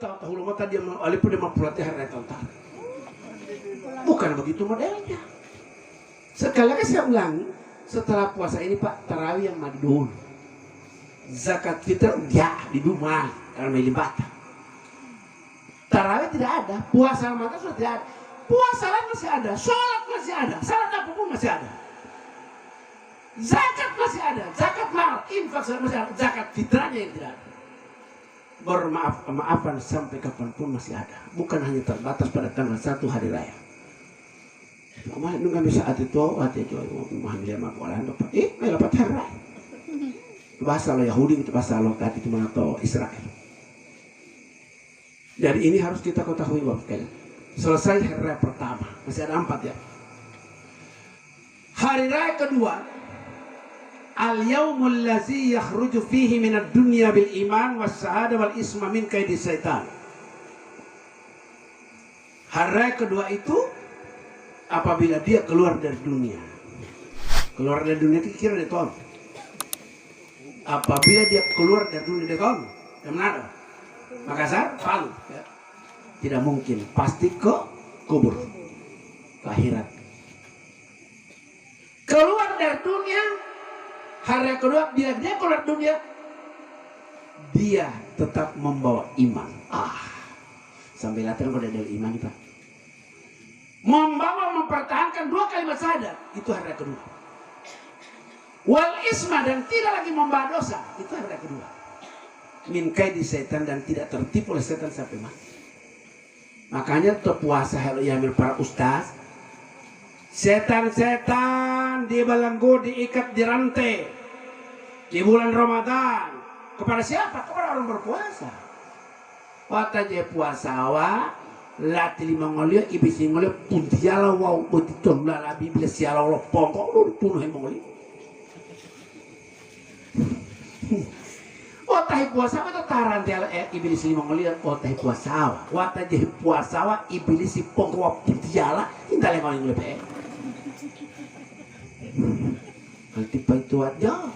tahu mata dia alipun dia memperhati hari tentara. Bukan begitu modelnya. Sekali lagi saya ulangi, setelah puasa ini Pak, tarawih yang mandi dulu. Zakat fitrah dia di rumah karena melibatkan. Tarawih tidak ada, puasa Ramadan sudah tidak ada. Puasa lain masih ada, sholat masih ada, salat apapun masih ada. Zakat masih ada, zakat mal, infak masih ada, zakat fitrahnya yang tidak ada. Bermaaf-maafan sampai kapanpun masih ada. Bukan hanya terbatas pada tanggal 1 hari raya. Kemarin nunggu kami saat itu, mengambil makualan Bapak. May dapat hari raya. Bahasa lo Yahudi, itu bahasa lo tadi itu atau Israel. Jadi ini harus kita ketahui Bapak sekalian. Selesai hari raya pertama, masih ada 4 ya. Hari raya kedua, al-yaumul ladzi yakhruju fihi minad dunya bil iman was sa'ada wal isma min kaidi syaitan. Hari raya kedua itu apabila dia keluar dari dunia. Keluar dari dunia itu kira dia tahun. Apabila dia keluar dari dunia dia tahun. Yang mana? Makassar, Palu. Ya. Tidak mungkin, pasti ke kubur, ke akhirat. Keluar dari dunia, hari kedua bila dia keluar dunia, dia tetap membawa iman. Sampai latihan pada dari iman Pak. Membawa mempertahankan 2 kalimat syahadat, itu hari kedua. Wal isma dan tidak lagi membawa dosa, itu hari kedua. Min kaidi setan dan tidak tertipu oleh setan sampai mati. Makanya terpuasa hello yamil para ustaz. Setan-setan dibelenggu, diikat, dirantai di bulan Ramadan. Kepada siapa? Kepada orang berpuasa. Wataje puasawa lati lima ngolia ibisi ngolia puntiala wau betiton la biblia siala lo pongko lu punuh mongoli. Otahi puasa itu tarantela iblis lima ngolia otahi puasawa. Wataje puasawa iblis pongko puntiala intale ngoli nglepe. Nanti itu aja.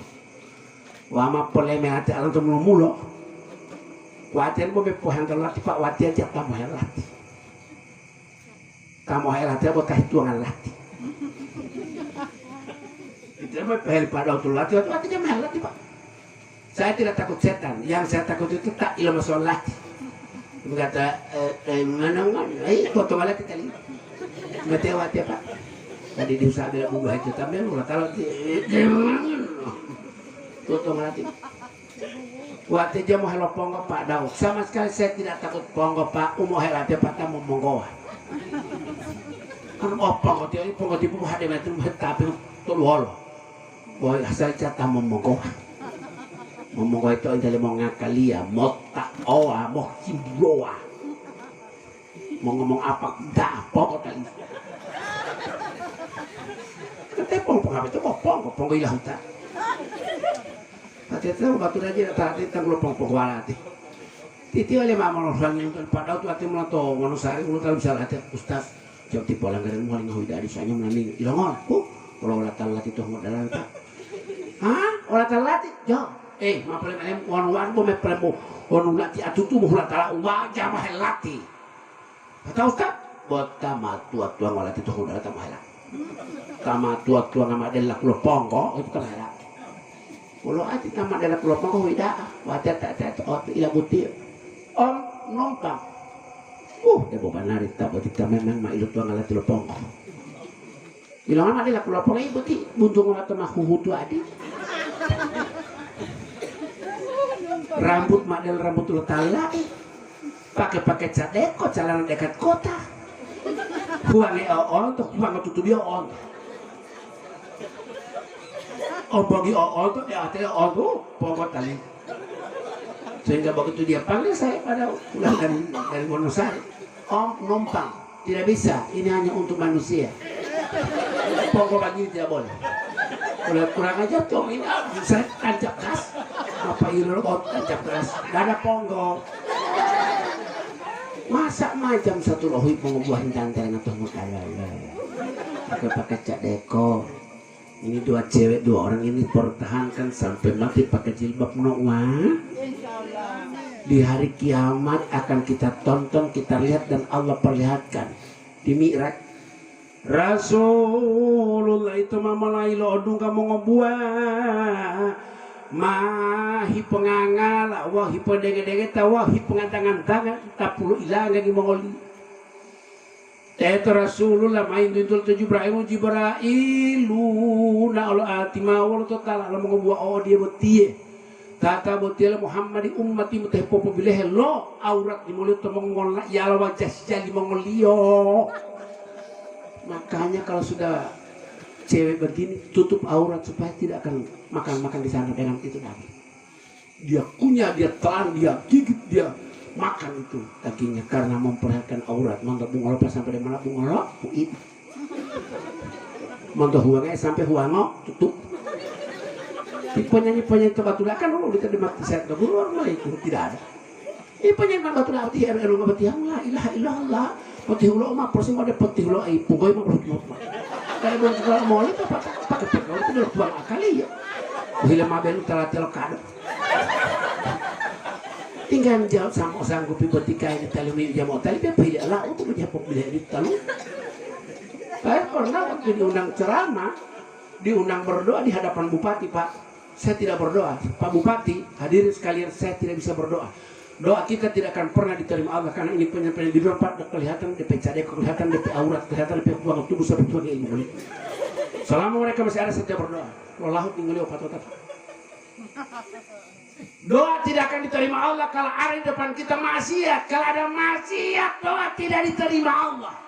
Wama poleme ate alam tu mulo. Waten bo be pohan lati Pak wati aja kamu helati. Kamu helati bo tah tuangan lati. Itu mah pel pada waktu lati wati jam helati Pak. Saya tidak takut setan. Yang saya takut itu tak ilmu soal lati. Berkata mana potong lati kali. Mati wati Pak. Tadi diusaha bila buah itu tapi ulah kalau tutup nanti. Waktu dia mau helok ponggo Pak Daud. Sama sekali saya tidak takut ponggo Pak. Mau helok dia Pak tamu monggo. Kan ponggo dia ini ponggo tipu hade metu tapi tuluhol. Boy saya cata monggo. Monggo itu jadi mau ngakalia, mau tak oa, mau cimbroa. Mau ngomong apa dah pokok tadi. Ketepong pengapa itu ponggo ilah tak. Hati-hati batu aja tadi tangguh ponggo walati. Titi oleh mama orang yang pada waktu hati melato manusari mulut dalam salah hati Ustaz. Jauh tipe orang keren mualing ngahwi dari soalnya menanding ilangol. Kalau olah talati tuh mau dalam tak. Hah? Olah talati? Jauh. Ma pelem wan bo me pelem ono lati atutu mo tala wajah mah lati. Kata Ustaz, bota matua tua ngolati tuh udah ta mahela. Tama tua nama dela kulo ponggo itu kan hela. Kulo ati tama dela kulo ponggo wida. Wajah tak ila buti. Om nompang. Dia bawa narik tak buti memang mah ilu tua ngolati lo ponggo. Ilangan mah dela kulo ponggo buti buntung ngolati mah huhutu adi. Rambut model rambut letala pakai cadeko celana dekat kota buange on tuh buang tutup dia on bagi on tuh ya ate on tuh pokok tali sehingga begitu dia panggil saya pada pulang dari Wonosari om numpang tidak bisa ini hanya untuk manusia pokok bagi tidak boleh kurang aja tuh ini saya tancap gas apa ilmu tancap gas gak ada ponggo masa macam satu lohi pengubuhan jantan atau mukanya pakai cadeko ini 2 cewek 2 orang ini pertahankan sampai mati pakai jilbab noah Di hari kiamat akan kita tonton, kita lihat dan Allah perlihatkan di Mi'raj. Rasulullah itu mamalai lo odung kamu ngebuah mahi pengangala wahi pendege-dege tawahi pengantangan-tangan tapulu ilang lagi mongoli. Itu Rasulullah main tutul Jibrailu na Allah atima wala total ala ngebuah oh dia betie. Tata botiela Muhammad di umat imu teh popo bileh lo aurat di mulut to mongol ya wajah jadi mongolio. Makanya kalau sudah cewek begini tutup aurat supaya tidak akan makan di sana dengan itu tadi. Dia kunyah, dia telan, dia gigit, dia makan itu dagingnya karena memperhatikan aurat. Mantap bungolo sampai di mana bungolo puit. Mantap huangnya sampai huango tutup. Penyanyi Batula kan lu kita dimati set keluar lah itu tidak ada. Penyanyi Batula ti RR lu ngabati la ilaha illallah. Pati ulo mah persi mode pati ulo ai pugoy mah perut mah. Kalau mau jual mall itu pakai petrol itu udah buang kali ya. Bila mabel telat kado. Tinggal jawab sama sanggup betika ini tali mi jamo tali pe pilih lah untuk menjawab bila di talu. Saya pernah waktu diundang ceramah, diundang berdoa di hadapan bupati, Pak. Saya tidak berdoa, Pak Bupati, hadirin sekalian, saya tidak bisa berdoa. Doa kita tidak akan pernah diterima Allah karena ini penyampaian di luar Pak, kelihatan DP cadek, kelihatan DP aurat, kelihatan DP tuang tubuh sampai tuang ilmu boleh. Selama mereka masih ada saya berdoa. Wallahu tinggal opat otak. Doa tidak akan diterima Allah kalau ada di depan kita maksiat. Kalau ada maksiat, doa tidak diterima Allah.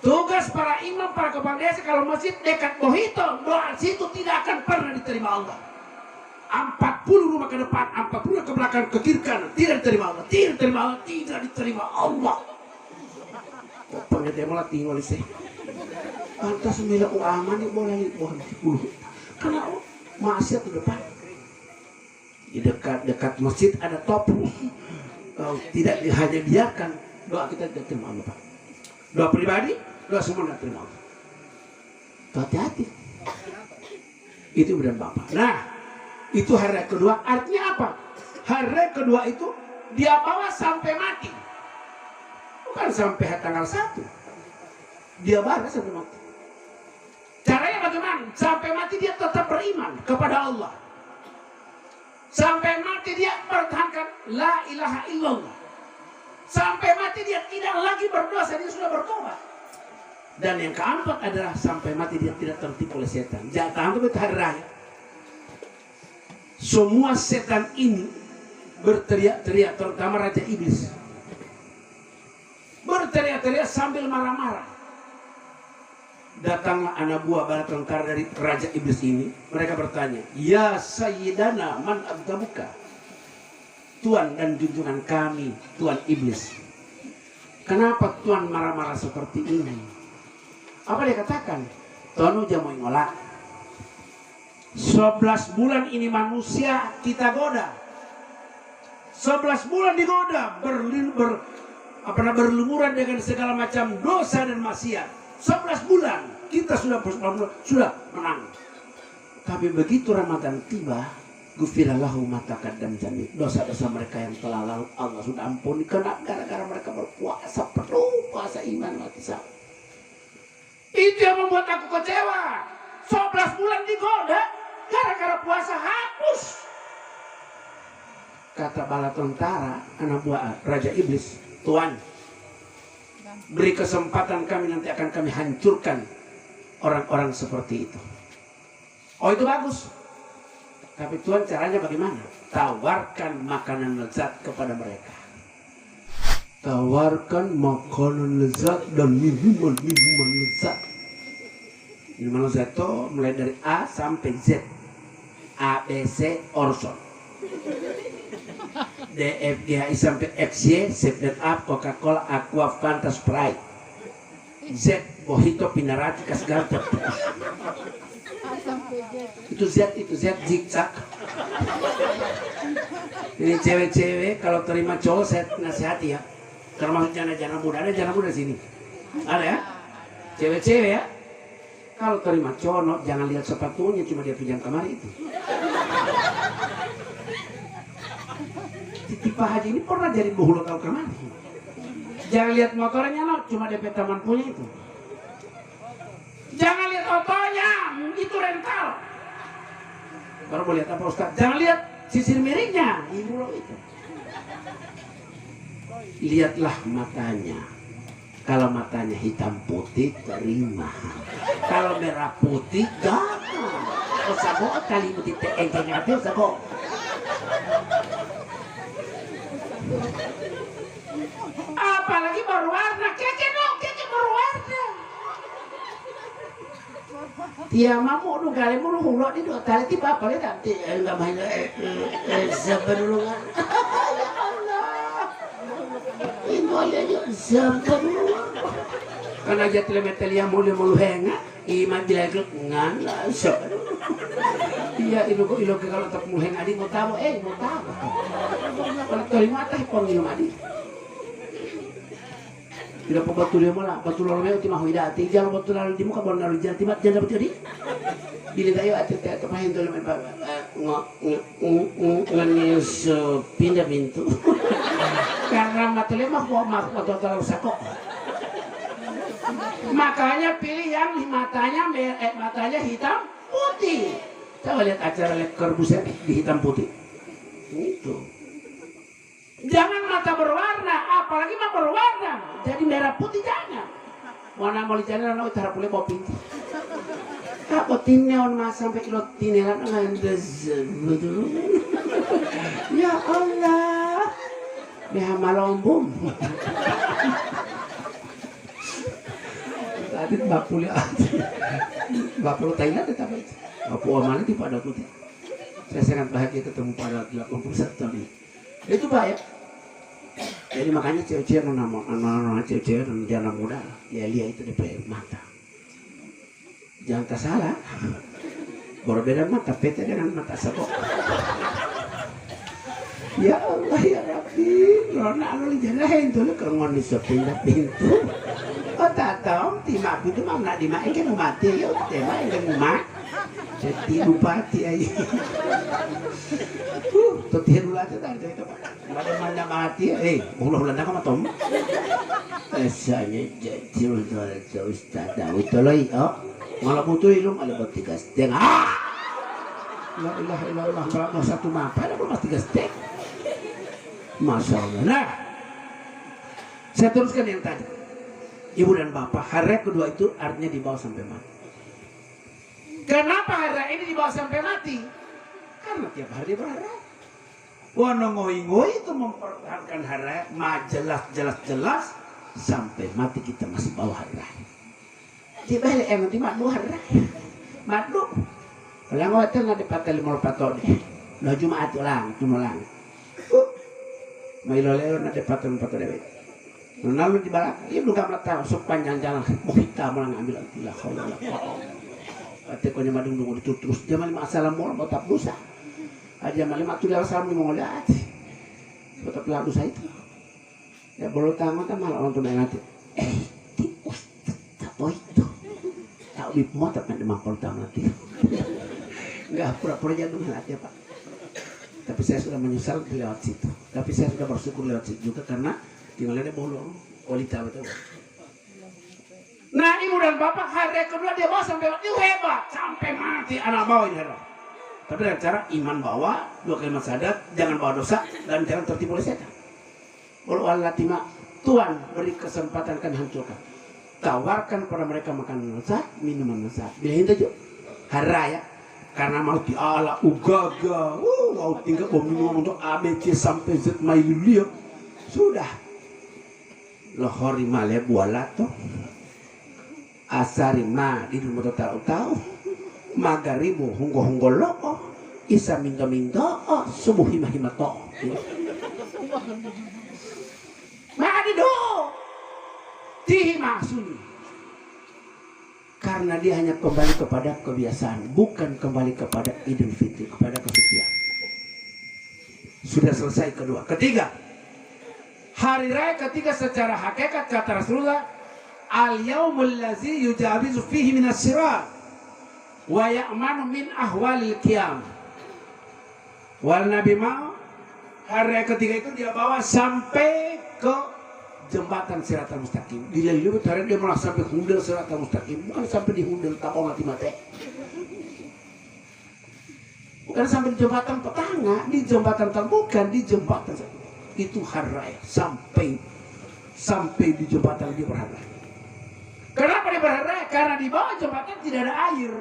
Tugas para imam, para kepala desa kalau masjid dekat Bohito, doa situ tidak akan pernah diterima Allah. 40 rumah ke depan, 40 ke belakang, ke kiri kanan, tidak diterima Allah, tidak diterima Allah, tidak diterima Allah. Pokoknya dia malah tinggal di sini. Pantas milik aman nih boleh lihat 10. Karena maksiat di depan. Di dekat masjid ada topu. Tidak hanya biarkan doa kita tidak terima Allah, Pak. Doa pribadi, doa semua tidak terima Allah. Hati-hati. Itu benar Bapak. Nah, itu hari kedua. Artinya apa? Hari kedua itu dia bawa sampai mati. Bukan sampai tanggal 1. Dia bawa sampai mati. Caranya bagaimana? Sampai mati dia tetap beriman kepada Allah. Sampai mati dia pertahankan la ilaha illallah. Sampai mati dia tidak lagi berdosa, dia sudah bertobat. Dan yang keempat adalah sampai mati dia tidak tertipu oleh setan. Jangan itu hari raya. Semua setan ini berteriak-teriak, terutama Raja Iblis. Berteriak-teriak sambil marah-marah. Datanglah anak buah bala tentara dari Raja Iblis ini. Mereka bertanya, ya Sayyidana man abgabuka. Tuan dan junjungan kami, Tuan Iblis. Kenapa Tuan marah-marah seperti ini? Apa dia katakan? Tonu jamu ngolak. 11 bulan ini manusia kita goda. 11 bulan digoda, berlumuran dengan segala macam dosa dan maksiat. 11 bulan kita sudah menang. Tapi begitu Ramadan tiba, gufirallahu ma taqaddam dzambi. Dosa-dosa mereka yang telah lalu Allah sudah ampuni karena gara-gara mereka berpuasa penuh puasa iman mati sahur. Itu yang membuat aku kecewa. 11 bulan digoda gara-gara puasa hapus. Kata bala tentara anak buah Raja Iblis, Tuan, beri kesempatan kami, nanti akan kami hancurkan orang-orang seperti itu. Oh itu bagus. Tapi Tuhan caranya bagaimana? Tawarkan makanan lezat kepada mereka. Tawarkan makanan lezat dan minuman lezat. Minuman lezat itu mulai dari A sampai Z. A, B, C, Orson. D, F, G, H, I sampai X, Y, 7 Up, Coca-Cola, Aqua, Fanta, Sprite. Z, Mojito, Pinarati, Kasgarta. Itu Z zigzag. Ini cewek-cewek kalau terima cowok saya nasihati ya. Termasuk jana-jana muda, ada jana muda sini. Ada ya? Cewek-cewek ya. Kalau terima cowok jangan lihat sepatunya, cuma dia pinjam kamar itu. Pak Haji ini pernah jadi buhulu tahun kemarin. Jangan lihat motornya no, cuma DP taman punya itu. Jangan lihat otonya, itu rental. Baru boleh lihat apa Ustaz? Jangan lihat sisir miringnya, ibu lo itu. Lihatlah matanya. Kalau matanya hitam putih terima. Kalau merah putih jangan. Osago kali putih engkeng hati osago. Apalagi berwarna, keke berwarna. Dia mamu nu kali mu hulo di do tali ti apa le nanti enggak main sabar dulu kan. Ya Allah. Ini aja sabar dulu. Karena aja telemetel yang mulu henga, iman dilagek ngan sabar. Iya ilo kalau tak mulu henga di mau tahu mau tahu. Kalau terima teh pangilum adi. Tidak apa betul dia malah betul orang itu mah hidati jangan betul lalu di muka benar jangan tiba jangan dapat jadi bila tayo at mahin tuh nganis pindah pintu karena matanya mah motor terlalu sakok makanya pilih yang matanya hitam putih. Coba lihat acara lekor buset di hitam putih itu. Jangan mata berwarna, apalagi mah berwarna. Jadi merah putih jangan. Warna mau dicari anak utara pulih kopi. Apa tineon mas sampai kilo tinelan andes betul. Ya Allah, beha malombum. Tadi bapul Thailand tetap itu. Bapul Omani di pada putih. Saya sangat bahagia ketemu pada 81 tahun ini. Itu baik. Jadi makanya cewek-cewek anak-anak cewek-cewek dan jana muda ya lihat itu di mata. Jangan tersalah. Berbeda mata pete dengan mata sabok. Ya Allah ya Rabbi, Rona anu jangan hentu lu kerongon di pindah pintu. Oh tak tahu timah itu mah nak dimain kan mati ya tema yang mak. Jadi lupa ti ai. Tuh tiru lah tu tadi itu. Mana mati ulah ka matom. Esanya jadi udah Ustaz Daud toloi malah butuh ilmu ada bertiga setengah. La ilaha illallah kalau satu mapa ada bertiga setengah. Masya Allah. Nah, saya teruskan yang tadi. Ibu dan bapak, hari kedua itu artinya dibawa sampai mati. Kenapa hari ini dibawa sampai mati? Karena tiap hari berharap. Wono ngoi-ngoi itu mempertahankan hari jelas sampai mati kita masih bawa hari. Tiba-tiba nanti madu hari. Madu. Kalau ngoten ada patel mau patone. Lah Jumat ulang, tumulang. May loleo na patel dewe. Lalu di balak, dia belum kamu tahu sepanjang jalan mau kita malah ngambil Allah Allah. Ate ko nya madung terus dia malah assalamualaikum mau tak dosa. Aja malah matu dalam salam mau ngeliat. Tetap lalu dosa itu. Ya baru tangan kan malah orang tunai nanti. Di ustaz tak itu. Tak lebih mau tak demam pertama nanti. Enggak pura-pura jatuh hati Pak. Tapi saya sudah menyesal lewat situ. Tapi saya sudah bersyukur lewat situ juga karena tinggalnya bolong, kualitas betul. Nah ibu dan bapak hari kedua dia bawa sampai mati hebat sampai mati anak bawa ini hebat. Tapi dengan cara iman bawa 2 kalimat syahadat, jangan bawa dosa dan jangan tertipu oleh setan. Walau Allah tima Tuhan beri kesempatan kan hancurkan. Tawarkan pada mereka makanan lezat, minuman lezat. Bila itu hari raya karena mau diala ugaga, mau tinggal minum untuk ABC sampai Z Mailulia sudah. Lohori male bualato asari ma di rumah tahu magaribu hunggo loko isa minto subuh hima to madi do tihi maksud karena dia hanya kembali kepada kebiasaan bukan kembali kepada Idul Fitri kepada kesucian. Sudah selesai kedua. Ketiga, hari raya ketiga secara hakikat kata Rasulullah al-yaumul ladzi yujabizu fihi minas sirat wa ya'manu min ahwalil qiyam. Wal nabi ma Hari raya ketiga itu dia bawa sampai ke jembatan Siratal Mustaqim. Dilelui hari dia malah sampai hundel Siratal Mustaqim. Bukan sampai di hundel tapong mati-mati. Bukan sampai di jembatan petanga, di jembatan bukan di jembatan. Itu hari raya sampai di jembatan dia berhari raya. Kenapa dia berhari raya? Karena di bawah jembatan tidak ada air.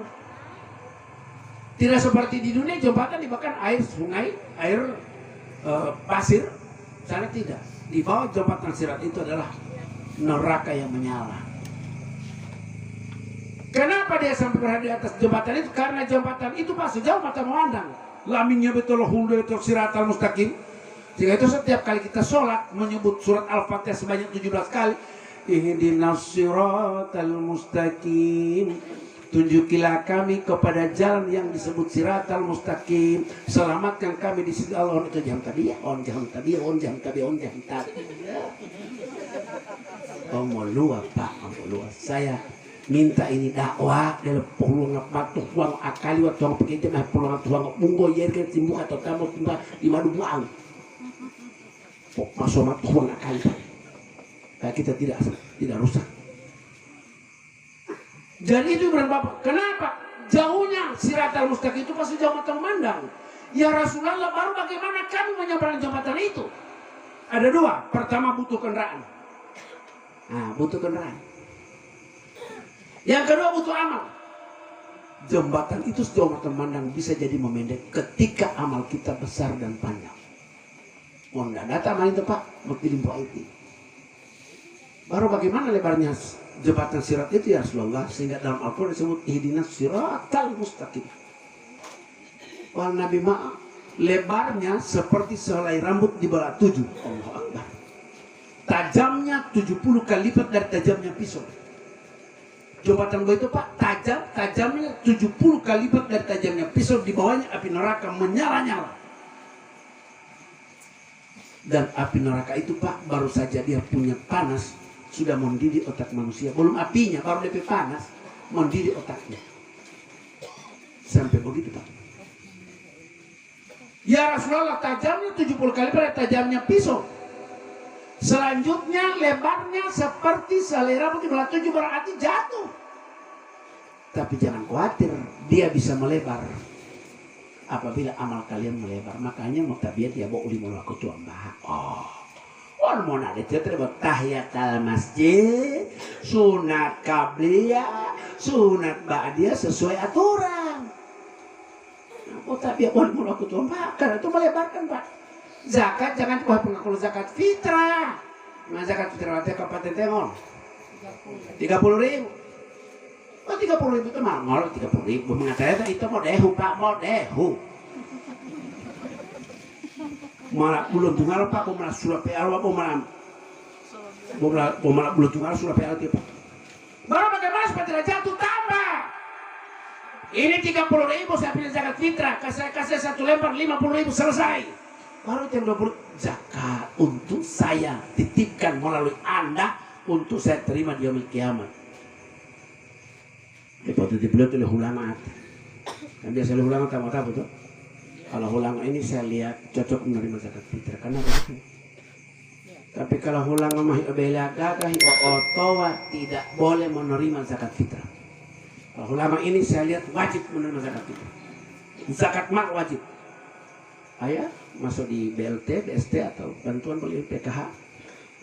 Tidak seperti di dunia jembatan di bahkan air sungai, air pasir. Sana tidak. Di bawah jembatan Sirat itu adalah neraka yang menyala. Kenapa dia sampai berada di atas jembatan itu? Karena jembatan itu pas sejauh mata memandang. Lambingnya betul hulul betul Siratal Mustaqim. Sehingga itu setiap kali kita sholat menyebut surat Al-Fatihah sebanyak 17 kali. Ihdinas siratal mustaqim. Tunjukilah kami kepada jalan yang disebut Siratal Mustaqim. Selamatkan kami di sisi Allah. Itu jangan tadi ya. On jangan tadi. Oh mau luar Pak. Mau luar. Saya minta ini dakwah dalam peluang patuh tuang akali waktu tuang pekerja mah peluang tuang munggo yerkan timbu atau tamu timba di madu buang. Masuk tuang akali. Kayak kita tidak rusak. Dan itu berapa? Kenapa? Jauhnya Siratal Mustaqim itu pasti jauh mata memandang. Ya Rasulullah, baru bagaimana kami menyeberang jembatan itu? Ada dua. Pertama butuh kendaraan. Nah, butuh kendaraan. Yang kedua butuh amal. Jembatan itu sejauh mata memandang bisa jadi memendek ketika amal kita besar dan panjang. Mau data main itu Pak, mau dilimpa itu. Baru bagaimana lebarnya jembatan Sirat itu ya Rasulullah, sehingga dalam Al-Quran disebut ihdinas siratal mustaqim. Wal Nabi maaf, lebarnya seperti sehelai rambut di bala 7. Allahu Akbar. Tajamnya 70 kali lipat dari tajamnya pisau. Jembatan gue itu Pak, tajamnya 70 kali lipat dari tajamnya pisau. Di bawahnya api neraka menyala-nyala. Dan api neraka itu Pak, baru saja dia punya panas, sudah mendidih otak manusia. Belum apinya, baru lebih panas, mendidih otaknya. Sampai begitu Pak. Ya Rasulullah, tajamnya 70 kali pada tajamnya pisau. Selanjutnya lebarnya seperti selai rambut di belah 7, berarti jatuh. Tapi jangan khawatir, dia bisa melebar apabila amal kalian melebar. Makanya muktabiat ya bawa ulimul aku tuang bah. Mau nak diterima tahiyatul masjid, sunat qabliyah, sunat ba'diyah sesuai aturan. Oh tapi ya boleh aku tuh Pak, karena itu melebarkan Pak. Zakat jangan cuma pengakuan zakat fitrah. Nah zakat fitrah nanti kapan tengok? 30.000. Oh 30.000 itu mahal, 30.000. Mengatakan itu mau dehu Pak, mau dehu. Malah belum tunggal Pak, mau malah surat PL, mau malah belum tunggal surat PL itu Pak. Baru bagaimana supaya tidak jatuh tambah? Ini 30.000 saya pilih zakat fitrah, kasih 1 lembar 50.000 selesai. Baru jam 20 zakat untuk saya titipkan melalui Anda untuk saya terima di yaumil kiamat. Lepas itu beliau tulis ulama. Kan biasa ulama tahu betul. Kalau ulama ini saya lihat cocok menerima zakat fitrah karena begitu. Tapi kalau ulama mah bela gagah otowa tidak boleh menerima zakat fitrah. Kalau ulama ini saya lihat wajib menerima zakat fitrah. Zakat mal wajib. Ayah masuk di BLT, BST atau bantuan beli PKH.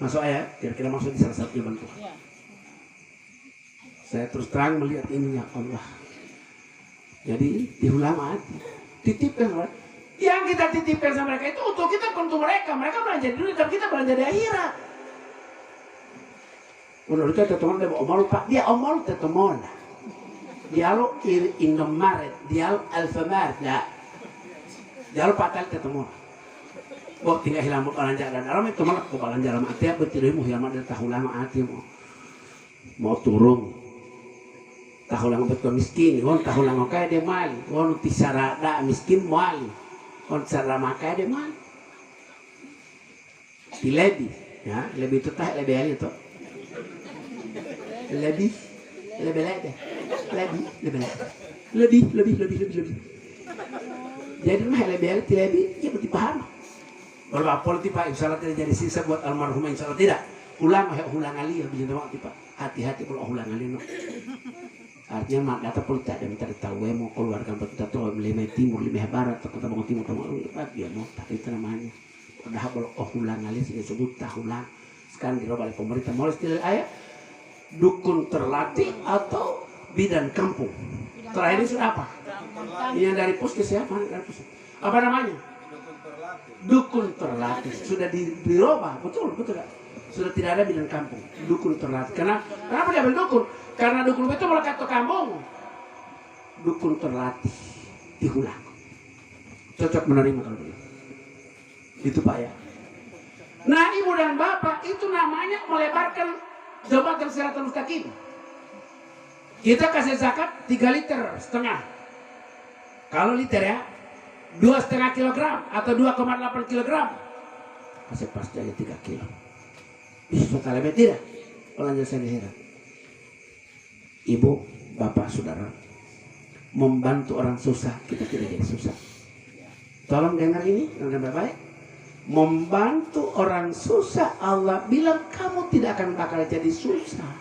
Masuk ayah, kira-kira masuk di salah satu bantuan. Saya terus terang melihat ininya Allah. Jadi di ulama titipkan orang. Yang kita titipkan sama mereka itu untuk kita, untuk mereka. Mereka belanja di dunia, tapi kita belanja di akhirat. Menurut kita teman dia omol Pak, dia omol teman. Dia lo Indomaret, dia lo Alfamart, dah. Dia lo patal teman. Kok tinggal hilang orang jalan alam itu malah kok balan jalan mati apa tidak mau hilang dari tahu lama hati mau turun. Tahu lama betul miskin, kon tahu lama kaya dia mal, kon tisarada miskin mal, kon sarama kaya dia mal. Lebih, ya lebih itu tah lebih hari itu. Lebih. Jadi mah lebih hari ya berarti paham. Berapa politik Pak, insya Allah tidak jadi sisa buat almarhumah, insya Allah tidak. Ulang ali ya bisa waktu Pak. Hati-hati kalau ulang ali no. Artinya mak data politik ada minta tahu mau keluarkan kita tuh lima timur lima barat atau kota bangun timur atau dia mau tak itu namanya. Padahal kalau ulang ali disebut tahulan. Sekarang dirubah oleh pemerintah mulai istilah ayat dukun terlatih atau bidan kampung. Terakhir ini sudah apa? Ini yang dari puskes ya, dari puskes. Apa namanya? Dukun terlatih. Sudah dirubah, betul kan? Sudah tidak ada bidan kampung, dukun terlatih. Kenapa dia ambil dukun? Karena dukun itu melekat ke kampung. Dukun terlatih diulang. Cocok menerima kalau begitu. Itu Pak ya. Nah ibu dan bapak itu namanya melebarkan jabatan siratal mustaqim. Kita kasih zakat 3,5 liter. Kalau liter ya 2,5 kilogram atau 2,8 kilogram. Kasih pasti aja 3 kilo. Bisa lebih tidak? Orang saya heran. Ibu, bapak, saudara, membantu orang susah, kita tidak jadi susah. Tolong dengar ini, dengan baik. Membantu orang susah, Allah bilang kamu tidak akan bakal jadi susah.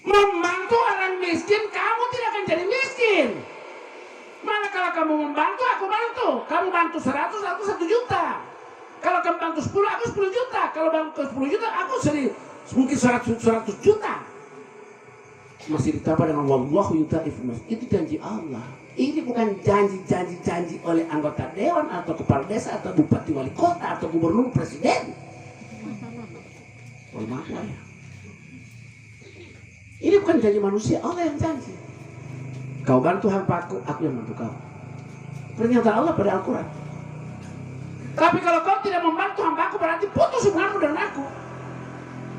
Membantu orang miskin, kamu tidak akan jadi miskin. Malah kalau kamu membantu, aku bantu. Kamu bantu 100, aku 1 juta. Kalau kamu bantu 10, aku 10 juta. Kalau bantu 10 juta, aku mungkin 100 juta. Masih ditambah dengan wallahu yudha'ifu mas. Itu janji Allah. Ini bukan janji oleh anggota dewan atau kepala desa atau bupati wali kota atau gubernur presiden. Oh, maaf ya. Ini bukan janji manusia, Allah yang janji. Kau bantu hambaku, aku yang bantu kau. Pernyataan Allah pada Al-Quran. Tapi kalau kau tidak membantu hambaku, berarti putus hubunganmu dengan aku.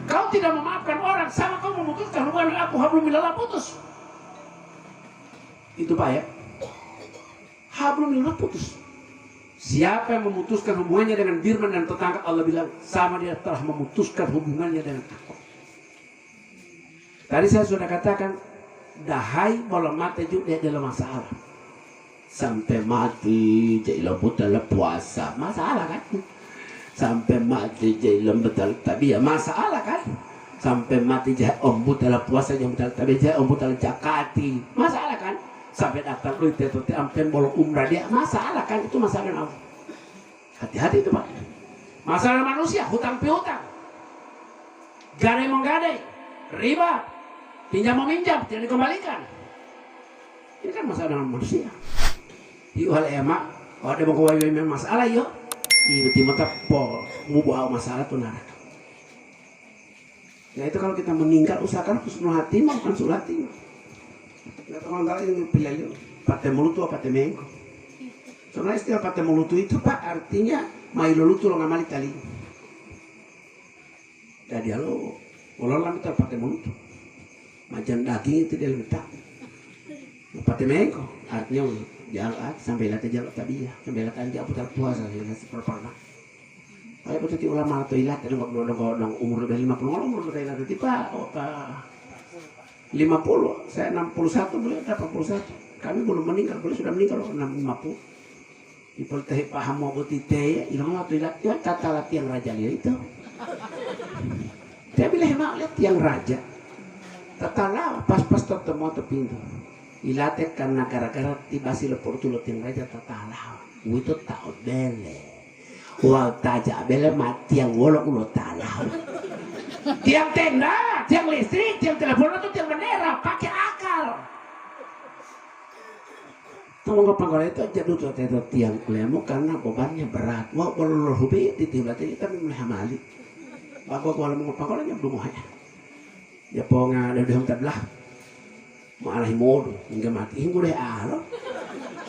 Kau tidak memaafkan orang, sama kau memutuskan hubungan dengan aku, hablum minallah putus. Itu Pak ya. Hablum minallah putus. Siapa yang memutuskan hubungannya dengan firman dan tetangga, Allah bilang sama dia telah memutuskan hubungannya dengan aku. Tadi saya sudah katakan, dahai bola mata juga dia dalam masalah. Sampai mati jadi buta puasa, masalah kan? Sampai mati jadi betal tabiah, masalah kan? Sampai mati jadi buta puasa yang betal tabiah, jadi buta jakati, masalah kan? Sampai datang lu itu sampai bolo umrah dia, masalah kan? Itu masalah Allah. Hati-hati itu Pak. Masalah manusia, hutang piutang, gadai menggadai, riba, pinjam meminjam tidak dikembalikan. Ini kan masalah dengan manusia. Iu hal emak, kalau ada mau kawai masalah yo, iu timata pol, mau bawa masalah tuh neraka. Ya itu kalau kita meninggal usahakan husnul hatimah bukan sul hatimah. Nggak tahu antara yang pilih yo, pate mulutu apa pate mengko. Soalnya istilah pate mulutu itu Pak artinya mailulutu lo ngamali tali. Jadi lo, kalau lama itu pate mulutu. Majan daging itu dia letak. Pate mengko artinya jalan sampai latih jalan tabiah sampai latih anjak putar puasa ya seperti kayak betul ulama atau ilat ada nggak umur lebih 50 umur lebih ilat tipe 50 saya 61 beliau 81 kami belum meninggal beliau sudah meninggal 50 ipol teh paham mau betite ilang atau ilat ya kata latihan raja dia itu dia bilang hemat lihat yang raja tetangga pas tertemu terpintu ilate karena gara-gara tiba si lepur tulut yang raja tatalah itu tak bele wal taja bele mati yang wolok ulo talah tiang tenda tiang listrik tiang telepon itu tiang bendera pakai akal tolong kepangkal itu aja dulu tiang lemu karena bebannya berat wah kalau hobi ditibah kita menghamali aku kalau mau kepangkalnya belum mau ya ponga dari hutan belah malah modo hingga mati hingga deh alo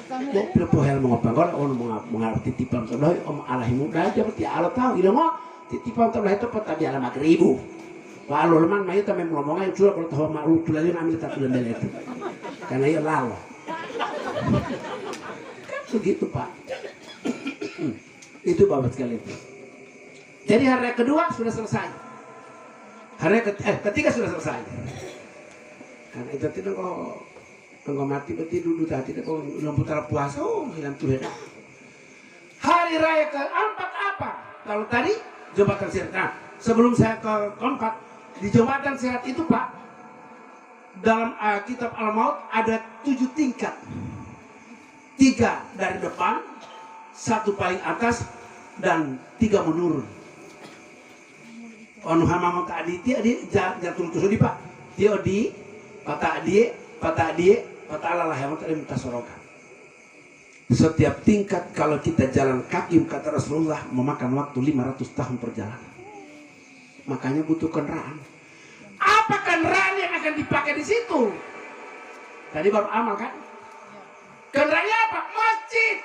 mau pilih mau ngapa kalau mengerti titipam sebelah om alah muda aja berarti alo tahu ilang mau titipam sebelah itu peta di alamat 1000 walau leman mayu tapi ngomongnya sudah kalau tahu malu tuh lagi ambil satu lembel itu karena ia lalu kan begitu Pak itu babat sekali itu jadi hari kedua sudah selesai hari ketiga sudah selesai. Karena itu tidak kok mati berarti dulu tadi kok putar puasa hilang tuh ya. Hari Hari raya keempat apa? Kalau tadi jembatan Sirat. Nah, sebelum saya ke keempat, di jembatan Sirat itu Pak, dalam kitab Al-Maut ada 7 tingkat. 3 dari depan, 1 paling atas, dan 3 menurun. Onu hama tadi dia jatuh tuh di Pak. Dia di patah dia, patah Allah yang tadi minta sorokan. Setiap tingkat kalau kita jalan kaki kata Rasulullah memakan waktu 500 tahun perjalanan. Makanya butuh kendaraan. Apa kendaraan yang akan dipakai di situ? Tadi baru amal kan? Kendaraannya apa? Masjid.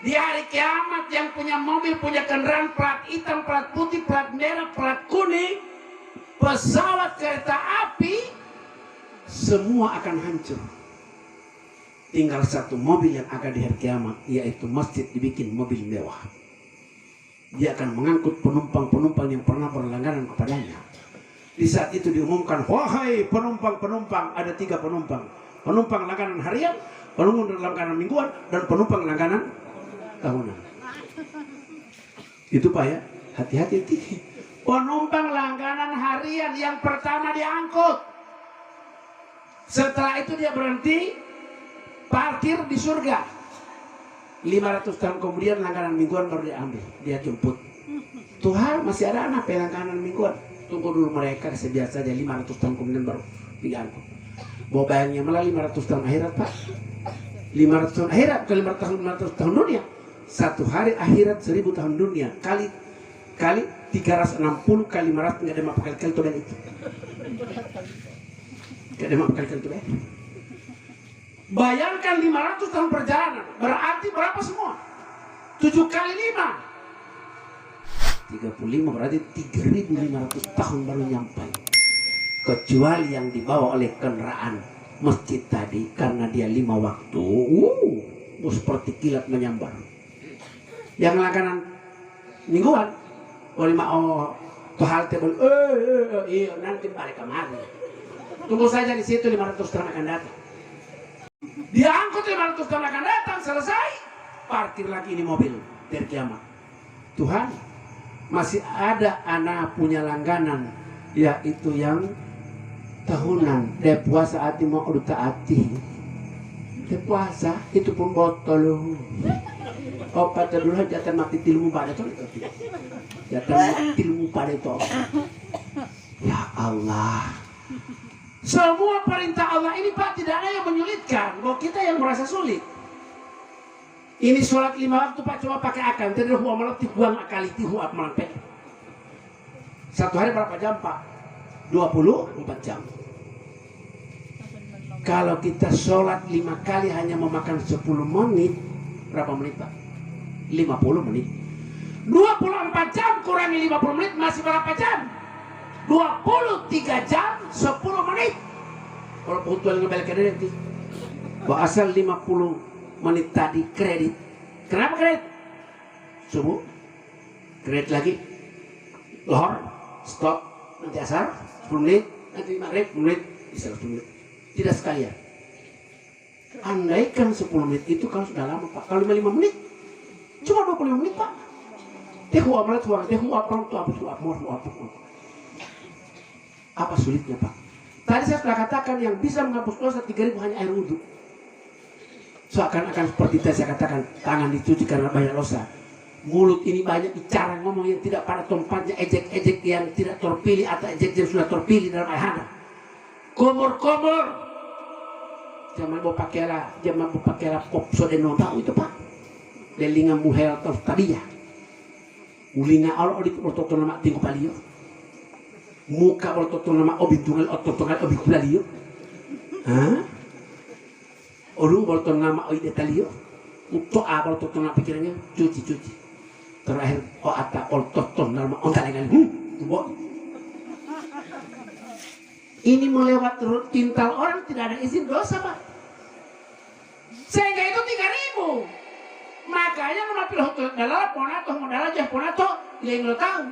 Di hari kiamat yang punya mobil, punya kendaraan plat hitam, plat putih, plat merah, plat kuning, pesawat kereta api, semua akan hancur. Tinggal 1 mobil yang akan di hari kiamat, yaitu masjid dibikin mobil mewah. Dia akan mengangkut penumpang-penumpang yang pernah berlangganan kepadanya. Di saat itu diumumkan, wahai penumpang-penumpang, ada 3 penumpang. Penumpang langganan harian, penumpang langganan mingguan, dan penumpang langganan tahunan. Itu Pak ya, hati-hati. Penumpang langganan harian yang pertama diangkut. Setelah itu dia berhenti parkir di surga. 500 tahun kemudian langganan mingguan baru diambil, dia jemput. Tuhan masih ada anak langganan mingguan. Tunggu dulu mereka sebiasa aja 500 tahun kemudian baru diangkut. Bawa bayangnya malah 500 tahun akhirat Pak. 500 tahun akhirat ke 500 tahun dunia. 1 hari akhirat 1000 tahun dunia kali 360 kali 500 nggak ada apa kali itu dan itu. Nggak ada apa kali itu dan. Bayangkan 500 tahun perjalanan berarti berapa semua? 7 kali 5 35 berarti 3500 tahun baru nyampe. Kecuali yang dibawa oleh kendaraan masjid tadi karena dia 5 waktu, seperti kilat menyambar. Yang langganan mingguan, tuh halte iya nanti balik kemari. Tunggu saja di situ 500 tahun akan datang. Dia angkut 500 tahun akan datang, selesai, parkir lagi ini mobil dari kiamat. Tuhan, masih ada anak punya langganan, yaitu yang tahunan. Dia puasa hati mau udah taati. Dia puasa itu pun botol. Opat dulu jatah mati tilmu pada itu. Jatah mati tilmu pada itu. Ya Allah. Semua perintah Allah ini Pak tidak ada yang menyulitkan. Bahwa kita yang merasa sulit. Ini sholat 5 waktu Pak coba pakai akal. Tidak huwa malati huwa akali huwa malampe. 1 hari berapa jam Pak? 24 jam. Kalau kita sholat 5 kali hanya memakan 10 menit, berapa menit Pak? 50 menit. 24 jam kurangi 50 menit masih berapa jam? 23 jam 10 menit. Kalau putuan ngebel kredit, bahwa asal 50 menit tadi kredit. Kenapa kredit? Subuh, kredit lagi, lohor, stop, nanti asar 10 menit, nanti maghrib 10 menit, bisa 10 menit. Tidak sekalian. Andaikan 10 menit itu kan sudah lama Pak. Kalau 55 menit, cuma 25 menit Pak. Apa sulitnya Pak? Tadi saya sudah katakan yang bisa menghapus dosa 3.000 hanya air wudhu. Seakan-akan seperti tadi saya katakan, tangan dicuci karena banyak dosa. Mulut ini banyak bicara ngomong yang tidak pada tempatnya, ejek-ejek yang tidak terpilih atau ejek yang sudah terpilih dalam ayahanda. Komor-komor. Jangan mau pakailah pop sodeno tahu itu Pak. Delinga muhel atau tadi ya. Ulinga Allah di protokol nama tinggu palio. Muka protokol nama obintungal ototongal obikulaliyo. Hah? Orang protokol nama oidetalio. Untuk apa protokol nama pikirannya cuci. Terakhir ata protokol nama ontalengal. Ini melewat kintal orang tidak ada izin dosa Pak. Sehingga itu 3.000. Makanya menapil hotel dalam ponato jah ponato yang lo tahu.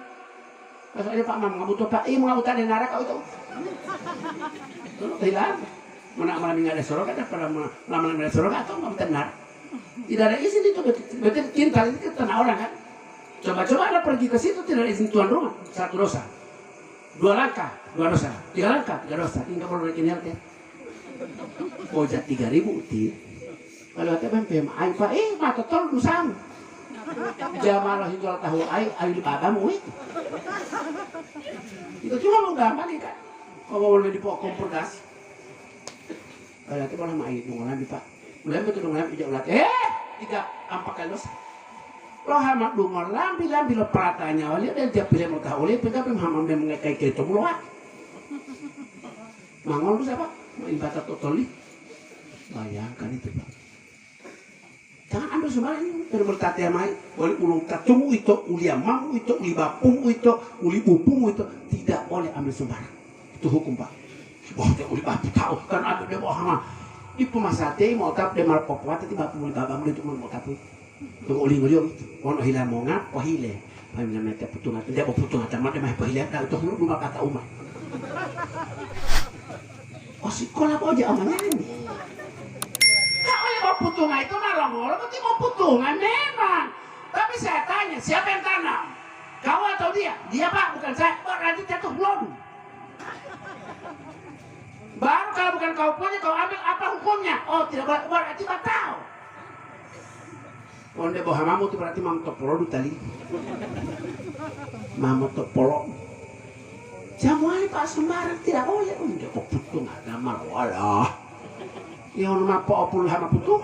Maksudnya Pak Mam ngabutuh Pak, mau ngabutuh ada narak kau itu. Hilang. Mana minggu ada sorok ada pada lama ada sorok atau ngabutuh narak. Tidak ada izin itu, berarti kintal itu tanah orang kan. Coba-coba Anda pergi ke situ tidak ada izin tuan rumah, satu dosa. 2 langkah, 2 dosa. 3 langkah, 3 dosa. Ini kalau bikin ya. Pojat 3.000 ti. Kalau kata bempem, ay pa mata tol dosam. Jamalah hingga tahu ay di babamu itu. Itu cuma mau gampang kan. Kalau boleh di pokok kompor-gas. Kalau kata malah mai dungolan di Pak. Mulai betul dungolan ijak ulat. 3 4 kali dosa. Lo hamak dungol lambi lo peratanya oleh dan dia pilih mau tahu oleh pegap hamam dia mengekai keto meluat mangol lu siapa main bata totoli bayangkan itu Pak jangan ambil sembarang ini dari bertati amai boleh ulung tatumu itu uli amamu itu uli bapung itu uli bupung itu tidak boleh ambil sembarang itu hukum Pak wah dia uli bapu tahu kan ambil dia bawa hama itu masate mau tap dia mal popwat itu bapu uli babam dia itu mau tapu tunggu uling-uling itu, ono hilang mau ngap, pohile, kami namanya tiap putungan, dia mau putungan, tamat dia mah pohile, dah itu hulu rumah kata umat. Oh sekolah apa aja amannya ini? Kau yang mau putungan itu malah ngolo, berarti mau putungan memang. Tapi saya tanya, siapa yang tanam? Kau atau dia? Dia Pak, bukan saya. Berarti jatuh belum. Baru kalau bukan kau punya, kau ambil apa hukumnya? Oh tidak boleh, berarti batal. Onde boh hamamu itu berarti mam topolo tali. Mam topolo. Jamuali Pak sembarang tidak boleh. Onde kok putung ada marwala. Ya ono mapo opul hama putung.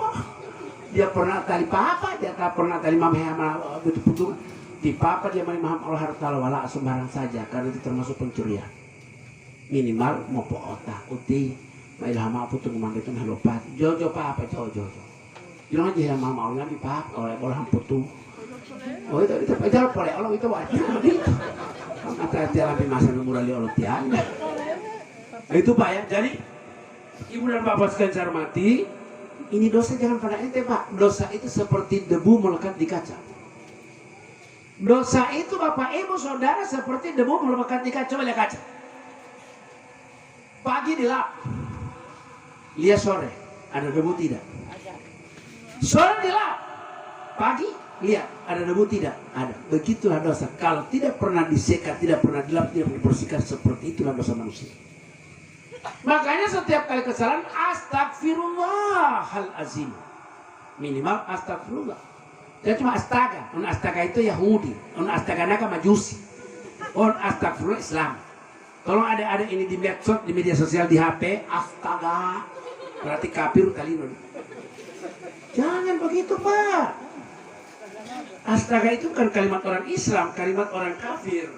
Dia pernah tali papa, dia tak pernah tali mam hama betul putung. Di papa dia mani maham Allah harta wala sembarang saja karena itu termasuk pencurian. Minimal mau po otak uti. Mail hama putung mang itu halopat. Jojo papa jojo. Jangan aja yang mama orang di pak oleh orang putu. Oh itu boleh Allah itu wajib. Hati-hati lebih masa murali Allah tiang. Itu Pak ya. Jadi Ibu dan Bapak sekalian saya hormati, ini dosa jangan pada ente Pak. Dosa itu seperti debu melekat di kaca. Dosa itu Bapak Ibu Saudara seperti debu melekat di kaca. Coba lihat kaca. Pagi dilap, lihat sore ada debu tidak? Sore dilap, pagi lihat ada debu tidak? Ada. Begitulah dosa. Kalau tidak pernah disekat, tidak pernah dilap, tidak pernah dibersihkan, seperti itulah dosa manusia. Makanya setiap kali kesalahan astagfirullahalazim. Minimal astagfirullah. Tidak cuma astaga. Astaga itu Yahudi. Astaga naka Majusi. Astagfirullah Islam. Tolong ada ini di medsos, di media sosial, di HP. Astaga. Berarti kafir kali ini. Jangan begitu Pak. Astaga itu kan kalimat orang Islam, kalimat orang kafir.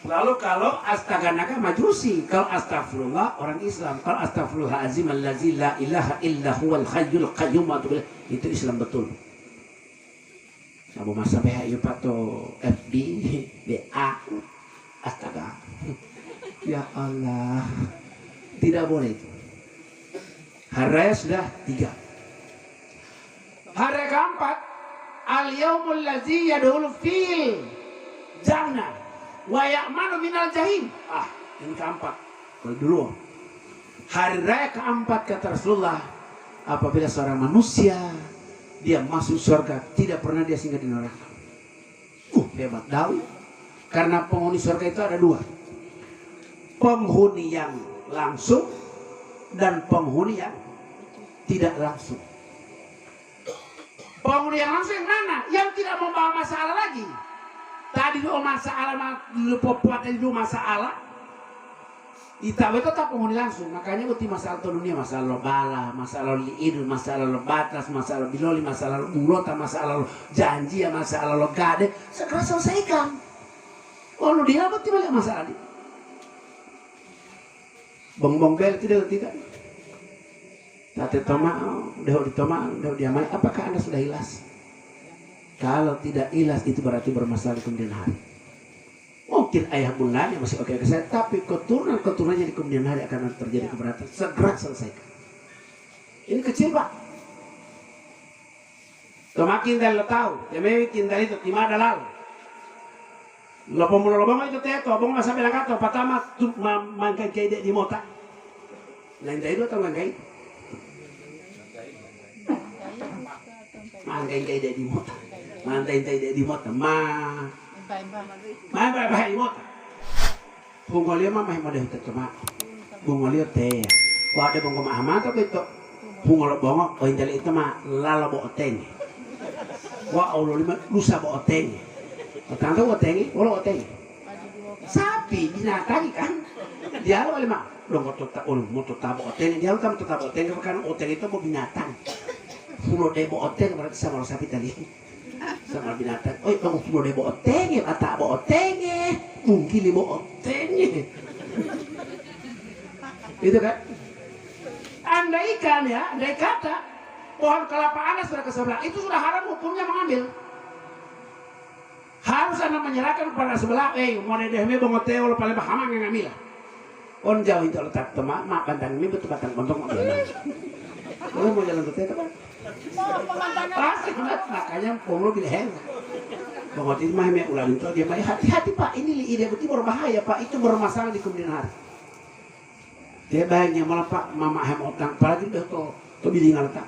Lalu kalau astaga naga Majusi, kalau astagfirullah orang Islam, kalau astagfirullahalazim allazi la ilaha illa huwal hayyul qayyum itu Islam betul. Sabu masa BH pato FB BA astaga. Ya Allah. Tidak boleh itu. Hari sudah 3. Hari keempat, al-yaumul ladzi yadkhulu fil jannah wa ya'manu minal jahim. Ini keempat. Dulu. Hari raya keempat kata Rasulullah, apabila seorang manusia dia masuk surga, tidak pernah dia singgah di neraka. Hebat tahu. Karena penghuni surga itu ada 2. Penghuni yang langsung dan penghuni yang tidak langsung. Penghuni yang langsung yang mana? Yang tidak membawa masalah lagi. Tadi dulu masalah, dulu popuat tadi dulu masalah. Itawe itu tak penghuni langsung. Makanya uti masalah itu dunia, masalah lo bala, masalah lo liidul, masalah lo batas, masalah lo biloli, masalah lo bulota, masalah lo janji, masalah lo gade. Segera selesaikan. Oh lu dia apa tiba-tiba masalah dia? Bong-bong bel tidak. Tate toma, udah diamai. Apakah Anda sudah ikhlas? Kalau tidak ikhlas itu berarti bermasalah di kemudian hari. Mungkin ayah bundanya masih oke ke saya, tapi keturunannya di kemudian hari akan terjadi keberatan. Segera selesaikan. Ini kecil Pak. Tomakin dan lo tahu, demi kintal itu timah dalal. Lo pemulung itu teto, bong masa bilang kata, pertama tuh mangkai kayak di mota. Lain dari itu atau mangkai? mangkai kayak di mota. Mantai kayak di mota. Bah di mota. Bungolia mah mah model itu cuma. Bungolia teh. Wah ada bongko mah amat apa itu? Bungol bongok, oh intel itu mah lala boteng. Wah Allah lima lusa boteng. Tante boteng,olo boteng. Sapi binatang kan? Dia lo lima. Lo mau tetap boteng, dia lo kan tetap boteng kan boteng itu mau binatang. Pulau debo oteng berarti sama sapi tadi. Sama binatang. Oh, kamu pulau debo oteng ya, kata boteng ya. Mungkin debo oteng ya. Itu kan? Andaikan ya, andai kata pohon kelapa Anda sudah ke sebelah, itu sudah haram hukumnya mengambil. Harus Anda menyerahkan kepada sebelah, mau dedehme bongoteo lo paling bahamang yang ngambil. On jauh itu letak temak, mak kandang ini betul batang kontong mak jalan. Lo mau jalan betul itu kan? Pasti makanya polo pilih heng. Bongotin mah me ulang itu dia mah hati-hati Pak, ini ide betul berbahaya Pak, itu bermasalah di kemudian hari. Dia banyak malah Pak, mama hem otang, apalagi udah to bilingan letak.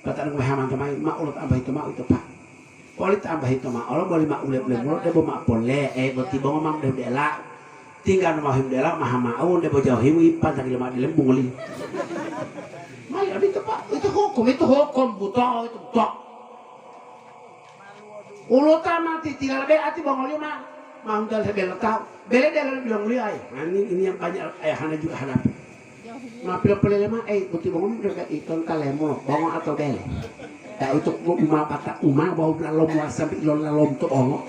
Kata nunggu heman temai, mak ulat ambah itu mak itu Pak. Kulit ambah itu mak, Allah boleh mak ulet mulut, dia mak boleh, berarti bang mam dia delak. Tinggal nama him delak, maha maun, dia jauh him ipan, tadi lemah di lembung li. Malah itu Pak, itu hukum, buta, itu buta. Ulutan mati, tinggal be, hati bang oli mah, mau dal sebel tahu. Bele dia bilang li ay, ini yang banyak ayahana juga hadapi. Nah pilih-pilih mah, buti bang mereka ikan kalemo, bangong atau bele. Ya itu umah kata umah bau lalom sampai lalom tuh ongo.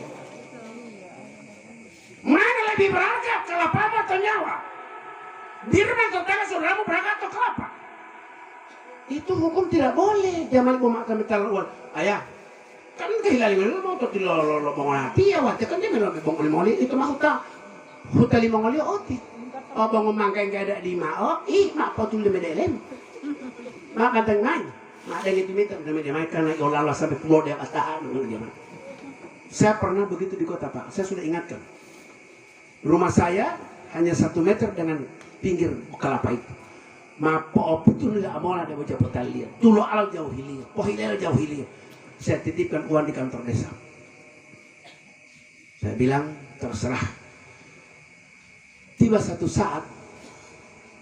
Mana lebih berharga kelapa atau nyawa? Dirman tetangga saudaramu berangkat atau kelapa? Itu hukum tidak boleh. Zaman gua makan metal uang. Ayah, kan kehilangan mau tuh lo hati ya waktu kan dia memang bongol moli itu mah hutan lima moli oti. Oh bongol mangkai nggak ada di mao, mak potul di medelem. Mak kanteng main. Mak ada gitu meter dia main karena yola sampai pulau dia ataan dia. Saya pernah begitu di kota Pak. Saya sudah ingatkan. Rumah saya hanya 1 meter dengan pinggir kelapa itu. Mapo itu tidak mau ada bocah petali. Tulo alam jauh hilir, pohilel jauh hilir. Saya titipkan uang di kantor desa. Saya bilang terserah. Tiba satu saat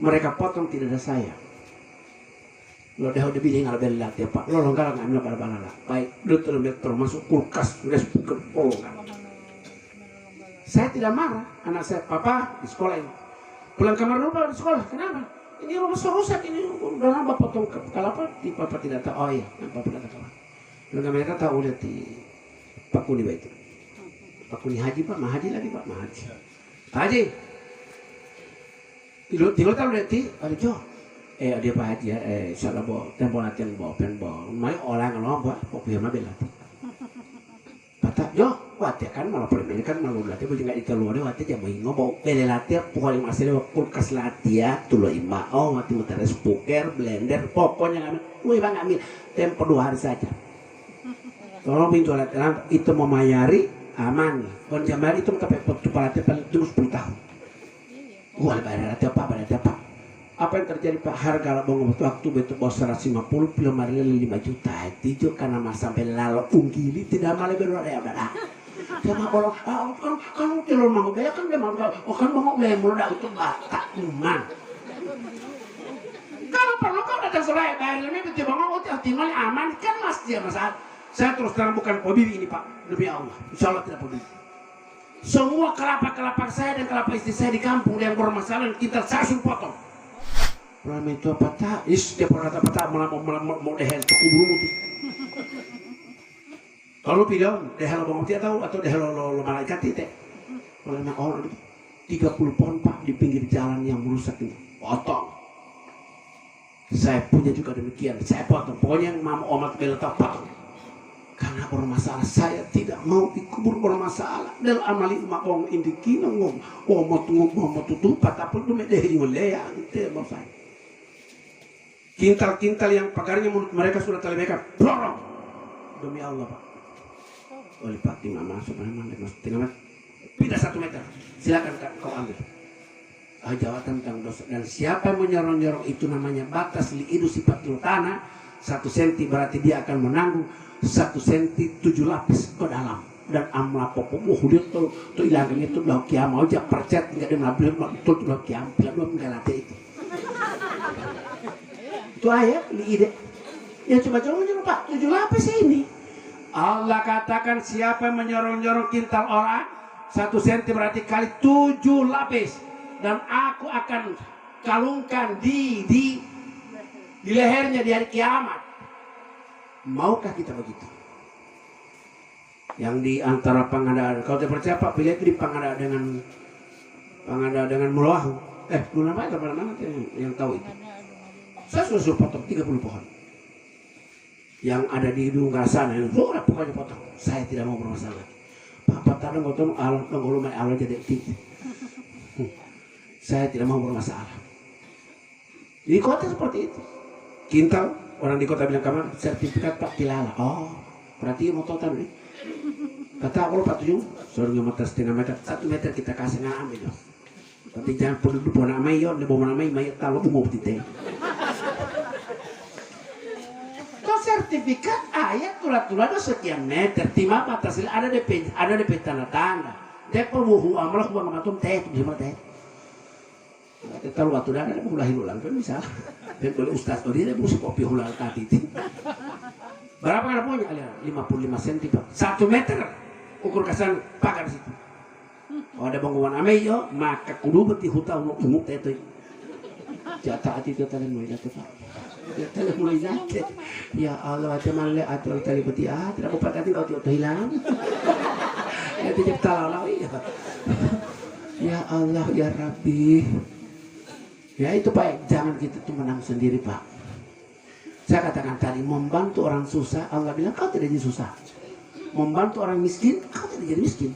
mereka potong tidak ada saya. Lo dah udah bilang nggak bela ya Pak. Lo longgar nggak ambil pada baik. Lo termasuk kulkas, udah speaker polongan. Saya tidak marah. Anak saya, Papa di sekolah ini. Pulang kamar dulu Pak di sekolah. Kenapa? Ini rumah rusak ini. Udah lama potong kelapa. Papa tidak tahu. Oh iya, Papa tidak tahu. Dan mereka tahu lihat di Pak Kuni itu. Pak Kuni Haji Pak, Mahaji lagi Pak, Mahaji. Haji. Tiga tahun lihat di, ada Jo. Dia Pak Haji ya. Salah bawa tempo latihan bawa pen bawa. Mai orang kalau bawa, kok biar mabel latihan. Kata Jo, wate kan malah permen kan malu latihan. Baju nggak dikeluar deh wate jam mau bawa beli latihan. Pokoknya masih lewat kulkas latihan. Tulo ima, mati muter spoker, blender, pokoknya ngambil. Wih bang ngambil tempo 2 hari saja. Tolong pintu latihan itu memayari aman. Kalau jamari itu sampai kepala latihan terus 10 tahun. Wah bayar latihan apa? Apa yang terjadi Pak? Harga bang waktu itu bos 150 film hari 5 juta. Itu karena mas sampai lalu unggili tidak malah berada ya berada. Sama kalau kan telur mau gaya kan dia mau kan mau gaya muda itu tak kuman. Kalau perlu kau datang selesai bayar ini betul bang tinggal aman kan mas dia masalah. Saya terus terang bukan hobi ini Pak, demi Allah. Insya Allah tidak hobi. Semua kelapa saya dan kelapa istri saya di kampung yang bermasalah kita langsung potong. Problem itu apa tak? Dia pernah apa tak mau dehel kubur muti. Kalau pilih dehel bang muti atau dehel lo malaikat itu. Kalau nak orang 30 pohon Pak di pinggir jalan yang merusak ini, potong. Saya punya juga demikian, saya potong. Pokoknya yang mau omat beletak potong. Karena bermasalah, saya tidak mau dikubur bermasalah. Dan amali makong indiki ngom, mau tutup, tapi itu medeh di wilayah itu mau saya. Kintal-kintal yang pagarnya menurut mereka sudah terlebekan, blorong. Demi Allah Pak. Oleh Pak tinggal masuk, tinggal pindah 1 meter. Silakan kau ambil. Jawatan tentang dosa dan siapa yang menyorong-nyorong itu namanya batas liidu sifat tanah. 1 senti berarti dia akan menanggung 1 senti 7 lapis ke dalam. Dan amla popo hulit tuh ilangin itu dah kiam aja percet nggak ada nabel betul tuh dah kiam belum nggak itu. Itu ayat ini ide. Ya coba-coba Pak 7 lapis ini. Allah katakan siapa yang menyorong-nyorong kintal orang 1 senti berarti kali 7 lapis dan aku akan kalungkan di lehernya di hari kiamat. Maukah kita begitu? Yang di antara pengadaan, kalau tidak percaya Pak, pilih itu di pengadaan dengan Mulawahu. Bulan apa itu mana yang tahu itu? Saya sudah potong 30 pohon. Yang ada di Dungar sana, sudah pokoknya potong. Saya tidak mau bermasalah. Pak tadi potong alam, nggak alam jadi tinggi. Saya tidak mau bermasalah. Di kota seperti itu. Kintal, orang di kota bilang kamar, sertifikat Pak Tilala. Oh, berarti mau total nih. Kata aku Pak 7, suruh meter setengah meter, 1 meter kita kasih nggak ambil. Tapi jangan perlu lupa nama yo, lebih nama mayo kalau umum tite. Kau sertifikat ayat tulah-tulah ada sekian meter, timah batas ada DP tanda-tanda. Dia perlu amalah buang matum teh, bisa teh. Kita lu waktu dah ada mulai ulang kan bisa. Dan oleh ustaz tadi dia mesti kopi ulang tadi. Berapa kan punya kalian? 55 cm Pak. 1 meter ukur kasan pagar situ. Oh ada bangunan ame yo, maka kudu beti huta umuk teh teh. Jatah ati teh tadi mulai jatuh Pak. Tadi mulai jatuh. Ya Allah ate malle atuh tadi beti tidak apa tadi kau tuh hilang. Ya tidak tahu ya. Ya Allah ya Rabbi. Ya itu Pak, jangan kita tuh menang sendiri Pak. Saya katakan tadi, membantu orang susah, Allah bilang kau tidak jadi susah. Membantu orang miskin, kau tidak jadi miskin.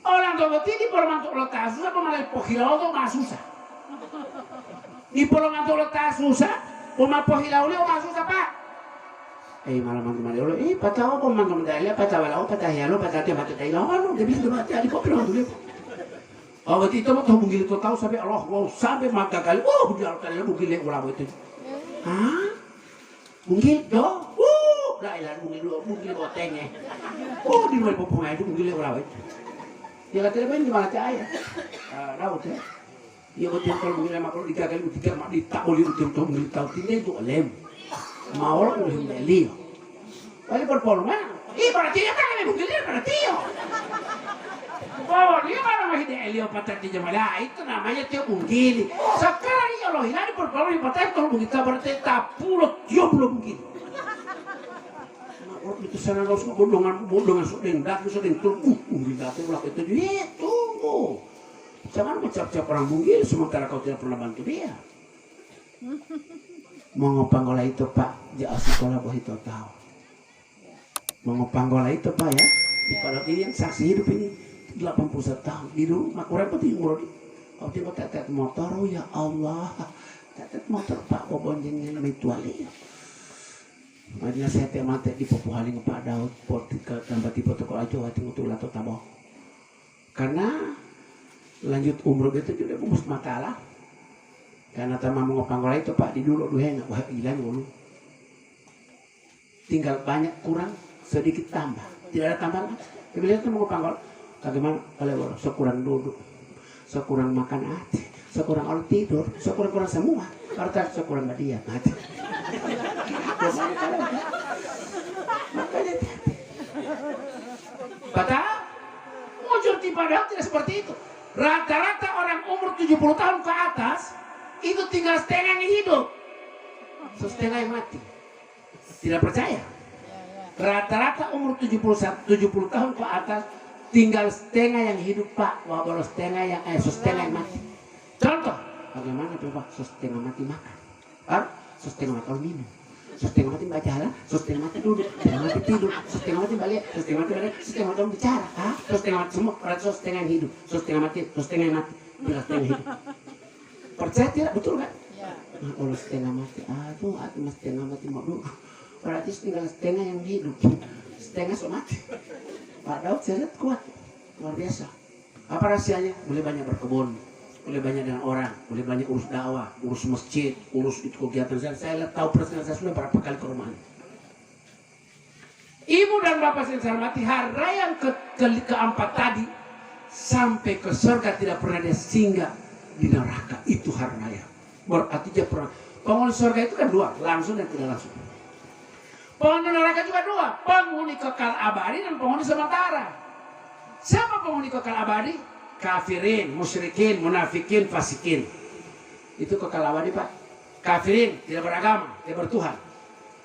Orang tua di pulau mantuk letak susah, pemalai pohirau itu nggak susah. Di pulau mantuk letak susah, pemalai pohirau itu nggak susah Pak. Malam mantuk patah apa mantuk medalya, patah walau, patah hialo, patah dia patah hialo, dia bilang dia mati, adik kok bilang dulu. Oh, berarti itu tuh mungkin itu tahu sampai Allah mau sampai maka kali, dia kali mungkin lek ulama itu. Hah? Mungkin doh, dah ilah mungkin botengnya. Di luar popong itu mungkin lek ulama itu. Dia kata dia main di mana cahaya? Daud ya. Dia betul kalau mungkin lama kalau 3 kali 3 mak ditakuli untuk mungkin tahu tinggi itu lem. Mau orang udah meli. Balik berpol mana? Berarti ya kan mungkin dia berarti ya. Dia mana masih Elio patah di Jamala itu namanya tiap mungkin. Sekarang ya loh ini berpol di patah kalau kita berarti tapulot dia belum mungkin. Orang itu sana harus bodongan sudah sudah tunggu datu ulah itu tunggu. Jangan mencap-cap orang mungkin sementara kau tidak pernah bantu dia. Mengopanggola itu Pak, jangan sekolah bahwa itu tahu. Mengopanggola itu Pak ya, di pada ini yang saksi hidup ini 81 tahun di rumah kurang peti umur di. Kau tengok tetet motor, ya Allah, tetet motor Pak, kau bonjengnya lebih tua lihat. Makanya saya mati di Popuhaling Pak Daud, ke tempat di protokol aja, hati ngutul atau tabok. Karena lanjut umur itu juga mus makalah. Karena teman mengopanggola itu Pak di dulu nggak wah hilang dulu. Tinggal banyak kurang sedikit tambah, tidak ada tambahan. Kemudian itu mengopanggola, bagaimana kalau sekurang duduk, sekurang makan hati, sekurang orang tidur, sekurang semua, karena sekurang dia mati. Makanya kata muncul di padahal tidak seperti itu. Rata-rata orang umur 70 tahun ke atas itu tinggal setengah yang hidup, setengah yang mati. Tidak percaya? Rata-rata umur 70 tahun ke atas tinggal setengah yang hidup Pak, walau setengah yang setengah yang mati. Contoh, bagaimana coba setengah mati makan, setengah mati minum, setengah mati baca halah, setengah mati duduk, setengah mati tidur, setengah mati balik, setengah mati balik, setengah mati bicara, setengah mati semua, setengah yang hidup, setengah mati, setengah yang mati, setengah hidup. Percaya tidak? Betul kan? Nah, kalau setengah mati, mas setengah mati mau dulu. Berarti setengah yang hidup, setengah so mati. Pak Daud saya lihat kuat, luar biasa. Apa rahasianya? Boleh banyak berkebun, boleh banyak dengan orang, boleh banyak urus dakwah, urus masjid, urus itu kegiatan saya lihat tahu persen saya sudah berapa kali ke rumahnya. Ibu dan bapak saya hormati, hari yang keempat tadi sampai ke surga tidak pernah dia singgah di neraka, itu hari raya. Berarti dia pernah. Penghuni surga itu kan dua, langsung dan tidak langsung. Penghuni neraka juga dua, penghuni kekal abadi dan penghuni sementara. Siapa penghuni kekal abadi? Kafirin, musyrikin, munafikin, fasikin. Itu kekal abadi Pak. Kafirin tidak beragama, tidak bertuhan.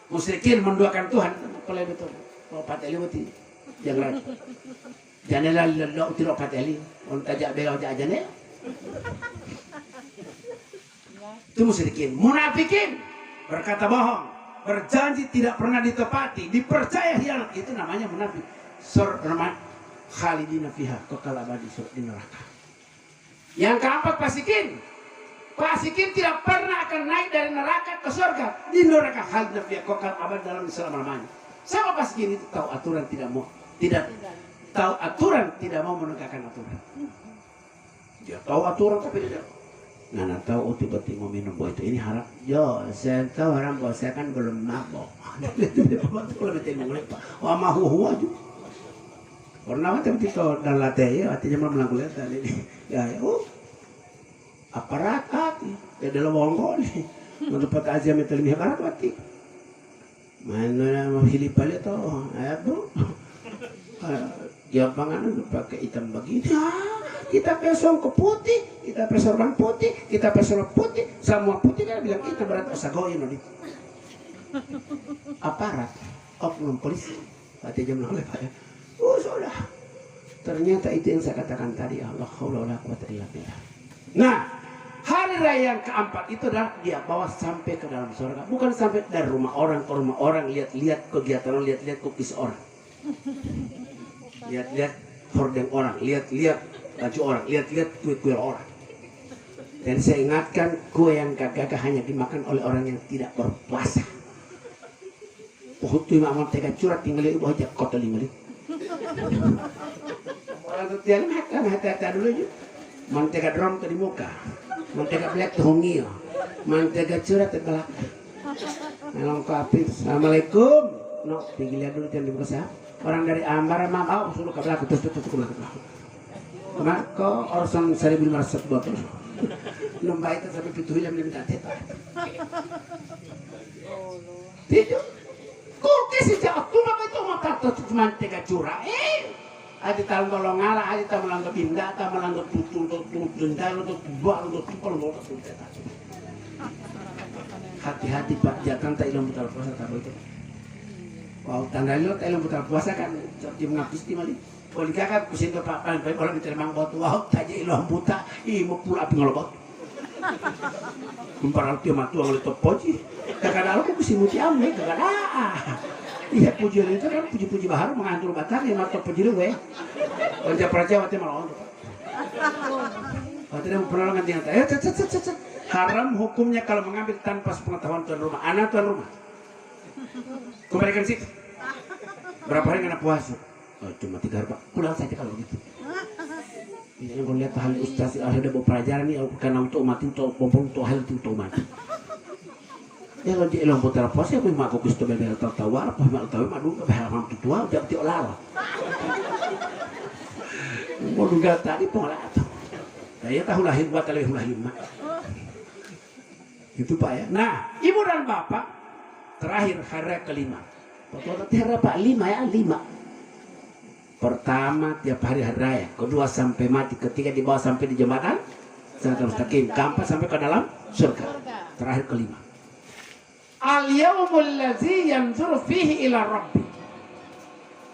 Musyrikin menduakan Tuhan. Kalau betul, kalau pateli betul, jangan. Jangan lalu tidak pateli, untuk tajak belau jajannya. Itu musyrikin. Munafikin berkata bohong, berjanji tidak pernah ditepati, dipercaya hianat, itu namanya munafik. Surga khalidina fiha, kekal abadi di neraka. Yang keempat fasikin. Fasikin tidak pernah akan naik dari neraka ke surga. Di neraka khalidina fiha, kekal abadi dalam selama-lamanya. Siapa fasikin itu? Tahu aturan tidak mau, tidak tahu aturan, tidak mau menegakkan aturan. Dia tahu aturan tapi tidak. Nah, tahu tiba-tiba mau minum buah itu, ini haram. Yo, saya tahu haram, bahwa saya kan belum mabok. Wah, mahu aja. Pernah waktu itu dan latih ya, artinya malah melangkul tadi. Ya, aparat hati, ya dalam wongkol nih. Mendapat aja metal ini karat mati. Mana mau hilip balik toh, bro. Gampangan pakai hitam begini. Kita pesong ke putih, kita pesorban putih, kita pesorban putih, semua putih kan bilang itu berarti osagoin nih. Aparat, oknum polisi, artinya melangkul Pak ya. Oh sudah, ternyata itu yang saya katakan tadi, Allah wala quwwata illa billah. Nah, hari raya yang keempat itu adalah dia bawa sampai ke dalam surga, bukan sampai dari rumah orang ke rumah orang, lihat-lihat kegiatan orang, lihat-lihat kukis orang, lihat-lihat hordeng orang, lihat-lihat baju orang, lihat-lihat kue-kue orang. Dan saya ingatkan, kue yang gagah hanya dimakan oleh orang yang tidak berpuasa. Waktu imam tega curhat tinggal ibu aja kota lima. Orang tetian makan hati-hati dulu aja. Mantega drum ke di muka, mantega black ke hongio, mantega curhat ke belakang. Melengkapi. Assalamualaikum. No, tinggi lihat dulu jangan dibuka saya. Orang dari Ambar mau suruh ke belakang terus ke belakang. Maka orang 1.500 botol. Lomba itu sampai pintu hilang minta teta. Tidak. Kukis sejak aku maka itu maka cuma tega curah. Adi tahu kalau ngalah, adi tahu melanggar pindah, tahu melanggar tutul, dendam, buat, tupal, teta. Hati-hati Pak, jangan tak ilmu putar puasa tak itu. Wow, tanda lo tak ilmu putar puasa kan, jadi mengapis di mali. Kalau kakak kusin ke Pak Pan, baik orang diterima bot, wow, tak jadi ilmu buta, mau pula api ngelobot. Kumparan dia matu oleh topoji. Kadang-kadang aku kusin muti ame, kadang-kadang. Iya pujian itu kan puji-puji bahar mengantur batar yang mata puji lu gue. Kerja praja waktu malah untuk. Waktu dia pernah nganti nganti. Haram hukumnya kalau mengambil tanpa sepengetahuan tuan rumah, anak tuan rumah. Kembalikan sih. Berapa hari kena puasa? Oh, cuma 3 hari Pak. Pulang saja kalau gitu. Ini yang lihat hal ustaz ada bawa pelajaran nih karena untuk umat itu untuk hal itu untuk umat. Ya kalau di elong putar puasa aku mau aku gusto bebel tawa apa mau tahu madu ke halaman tua udah ti olala. Mau duga tadi pola atau. Saya tahu lahir buat lahir lima. Itu Pak ya. Nah, Ibu dan Bapak terakhir hari kelima. Betul hari Pak 5 ya 5. Pertama tiap hari raya, kedua sampai mati, ketiga dibawa sampai di jembatan Siratal Mustaqim, keempat sampai ke dalam surga. Terakhir kelima. Al-yawmul ladzi yanzuru fihi ila rabbi.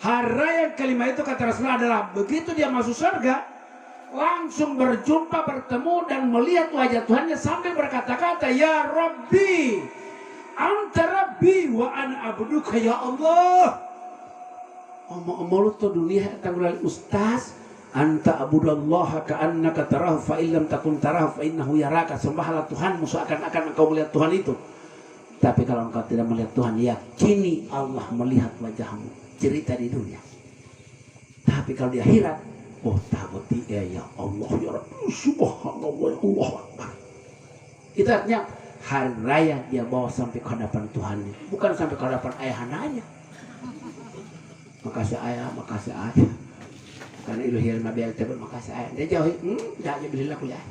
Hari raya kelima itu kata Rasulullah adalah begitu dia masuk surga, langsung berjumpa, bertemu dan melihat wajah Tuhannya sambil berkata-kata, Ya Rabbi, Anta Rabbi wa ana abduka ya Allah. Omong-omong lu tuh dunia tanggulal ustaz, anta abudallaha ka'annaka tarahu fa illam takun tarahu fa innahu yaraka. Sembahlah Tuhanmu seakan-akan engkau melihat Tuhan itu. Tapi kalau engkau tidak melihat Tuhan, yakini Allah melihat wajahmu. Cerita di dunia. Tapi kalau di akhirat, Oh takuti ya Allah ya Rabbi subhanallah ya Allah Akbar. Itu artinya hari raya dia bawa sampai ke hadapan Tuhannya, bukan sampai ke hadapan ayahandanya. Makasih ayah, makasih ayah. Karena iluhir nabi al-tabur makasih ayah. Dia jauh, jangan belilah kuliah.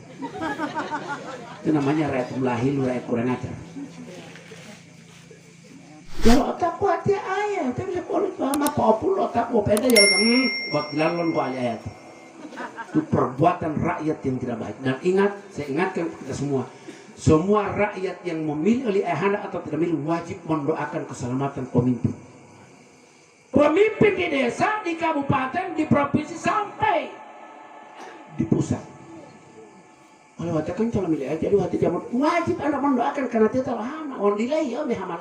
Itu namanya rakyat melahi, lu rakyat kurang ajar. Kalau otak kuat ya ayah, tapi bisa polis sama popul otak mau peda ya otak, buat lalon gua ayat. Itu perbuatan rakyat yang tidak baik. Dan ingat, saya ingatkan kita semua rakyat yang memilih oleh ayahanda atau tidak memilih wajib mendoakan keselamatan pemimpin. Pemimpin di desa, di kabupaten, di provinsi sampai di pusat. Kalau waktu kan kalau milih aja, jadi waktu jaman wajib anda mendoakan karena dia telah hama. On delay ya, behamal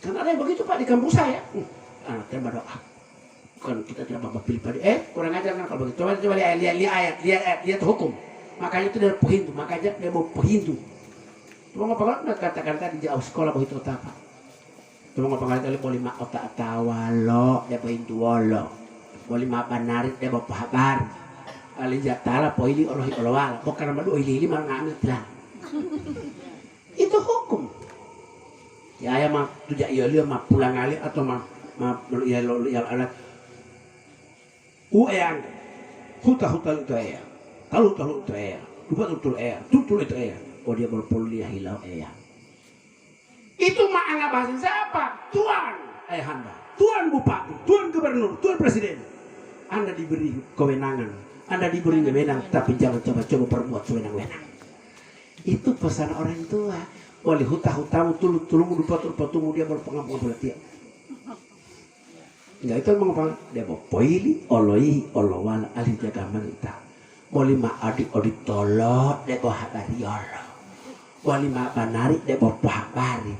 Karena ada yang begitu Pak di kampung saya. Anak saya berdoa. Bukan kita tidak bapak pilih pada kurang ajar kan kalau begitu. Coba lihat hukum. Makanya itu dia pehindu, makanya dia mau pehindu. Cuma ngapa nggak katakan tadi jauh sekolah begitu apa? Cuma ngapa nggak boleh mak otak tawalo dia pehindu walo. Boleh mak banarit dia bawa habar. Ali jatala poili olohi olowal. Bukan nama dua ili malah ngambil lah. Itu hukum. Ya ayah mah tujuh iya mah pulang alir atau mah ya alat. Uang, huta itu ayah. Talu itu ayah. Lupa tutul itu ayah. Oh dia berpuluh dia hilau ayah. Itu mah anak bahasa siapa? Tuan ayahanda, Tuan Bupati, Tuan Gubernur, Tuan Presiden. Anda diberi kewenangan, Anda diberi wewenang, tapi jangan coba-coba perbuat sewenang-wenang. Itu pesan orang tua. Wali hutah-hutamu tulung lupa dia berpengampun berarti. Enggak itu mengapa dia bawa poili oloi olowal alih jaga merita. Wali ma adik tolot dia bawa habari Allah. Wali ma banari dia bawa habari.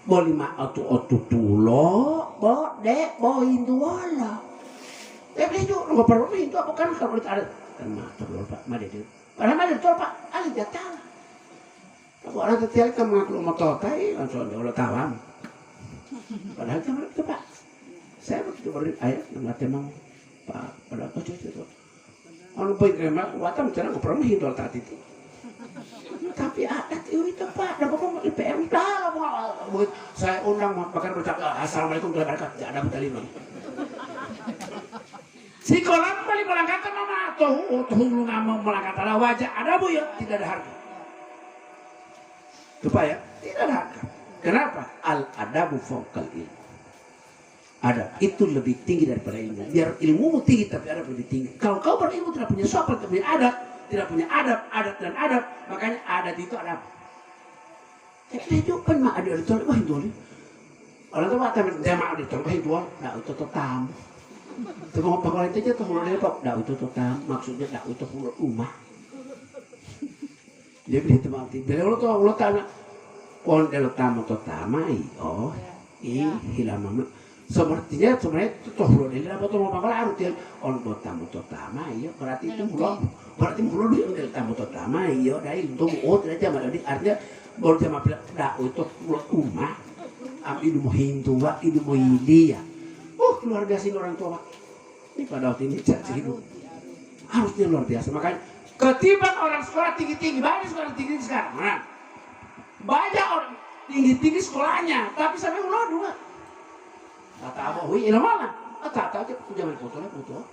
Wali ma otu tulo bawa dek bawa hindu Allah. Dia beli juga nggak perlu hindu apa kan kalau ada kan mah terlalu Pak mah dia. Padahal mah dia Pak alih jatah. Orang tertiak kan mengaku motor tai langsung dia ulah tawam. Padahal kan itu Pak. Saya begitu beri ayat nama temang Pak pada itu. Orang baik remah watam cara ngobrol Hindu tadi itu. Tapi adat itu Pak, ada apa IPM dah saya undang bahkan ucap assalamualaikum warahmatullahi wabarakatuh. Tidak ada butalima. Si kolam balik melangkah mama tuh lu ngamong melangkah wajah ada bu ya tidak ada harga. Supaya tidak ada harga. Kenapa? Al-adabu fawqal ilmu. Adab itu lebih tinggi daripada ilmu. Biar ilmumu tinggi tapi adab lebih tinggi. Kalau kau berilmu tidak punya sopan, tidak punya adat, tidak punya adat dan adab, makanya adat itu adab. Tapi itu kan mak ada ditolak wah itu. Orang tu mak teman dia mak ditolak wah itu. Dah itu tamu. Tu mau pakai itu aja tu hulur dia pak. Dah itu tamu. Maksudnya dah itu hulur rumah. Dia beli itu mati. Bila lo tanya, pon dia lo tamu tu tamai. Oh, hilang mama. Sebenarnya itu tuh hulur dia apa tu mau pakai arut dia. On tu tamu tu tamai. Berarti itu hulur. Berarti hulur dia on tamu tu tamai. Dari itu tidak jam ada. Artinya baru jam apa? Dah itu hulur rumah. Ini mau Hindu, ini mau India. Luar biasa orang tua. Ini pada waktu ini jadi hidup. Harusnya luar biasa. Makanya ketimbang orang sekolah tinggi-tinggi, banyak sekolah tinggi sekarang. Nah, banyak orang tinggi-tinggi sekolahnya, tapi sampai ulah dua. Kata apa? Wih, ilmu mana? Kata aja zaman fotonya foto.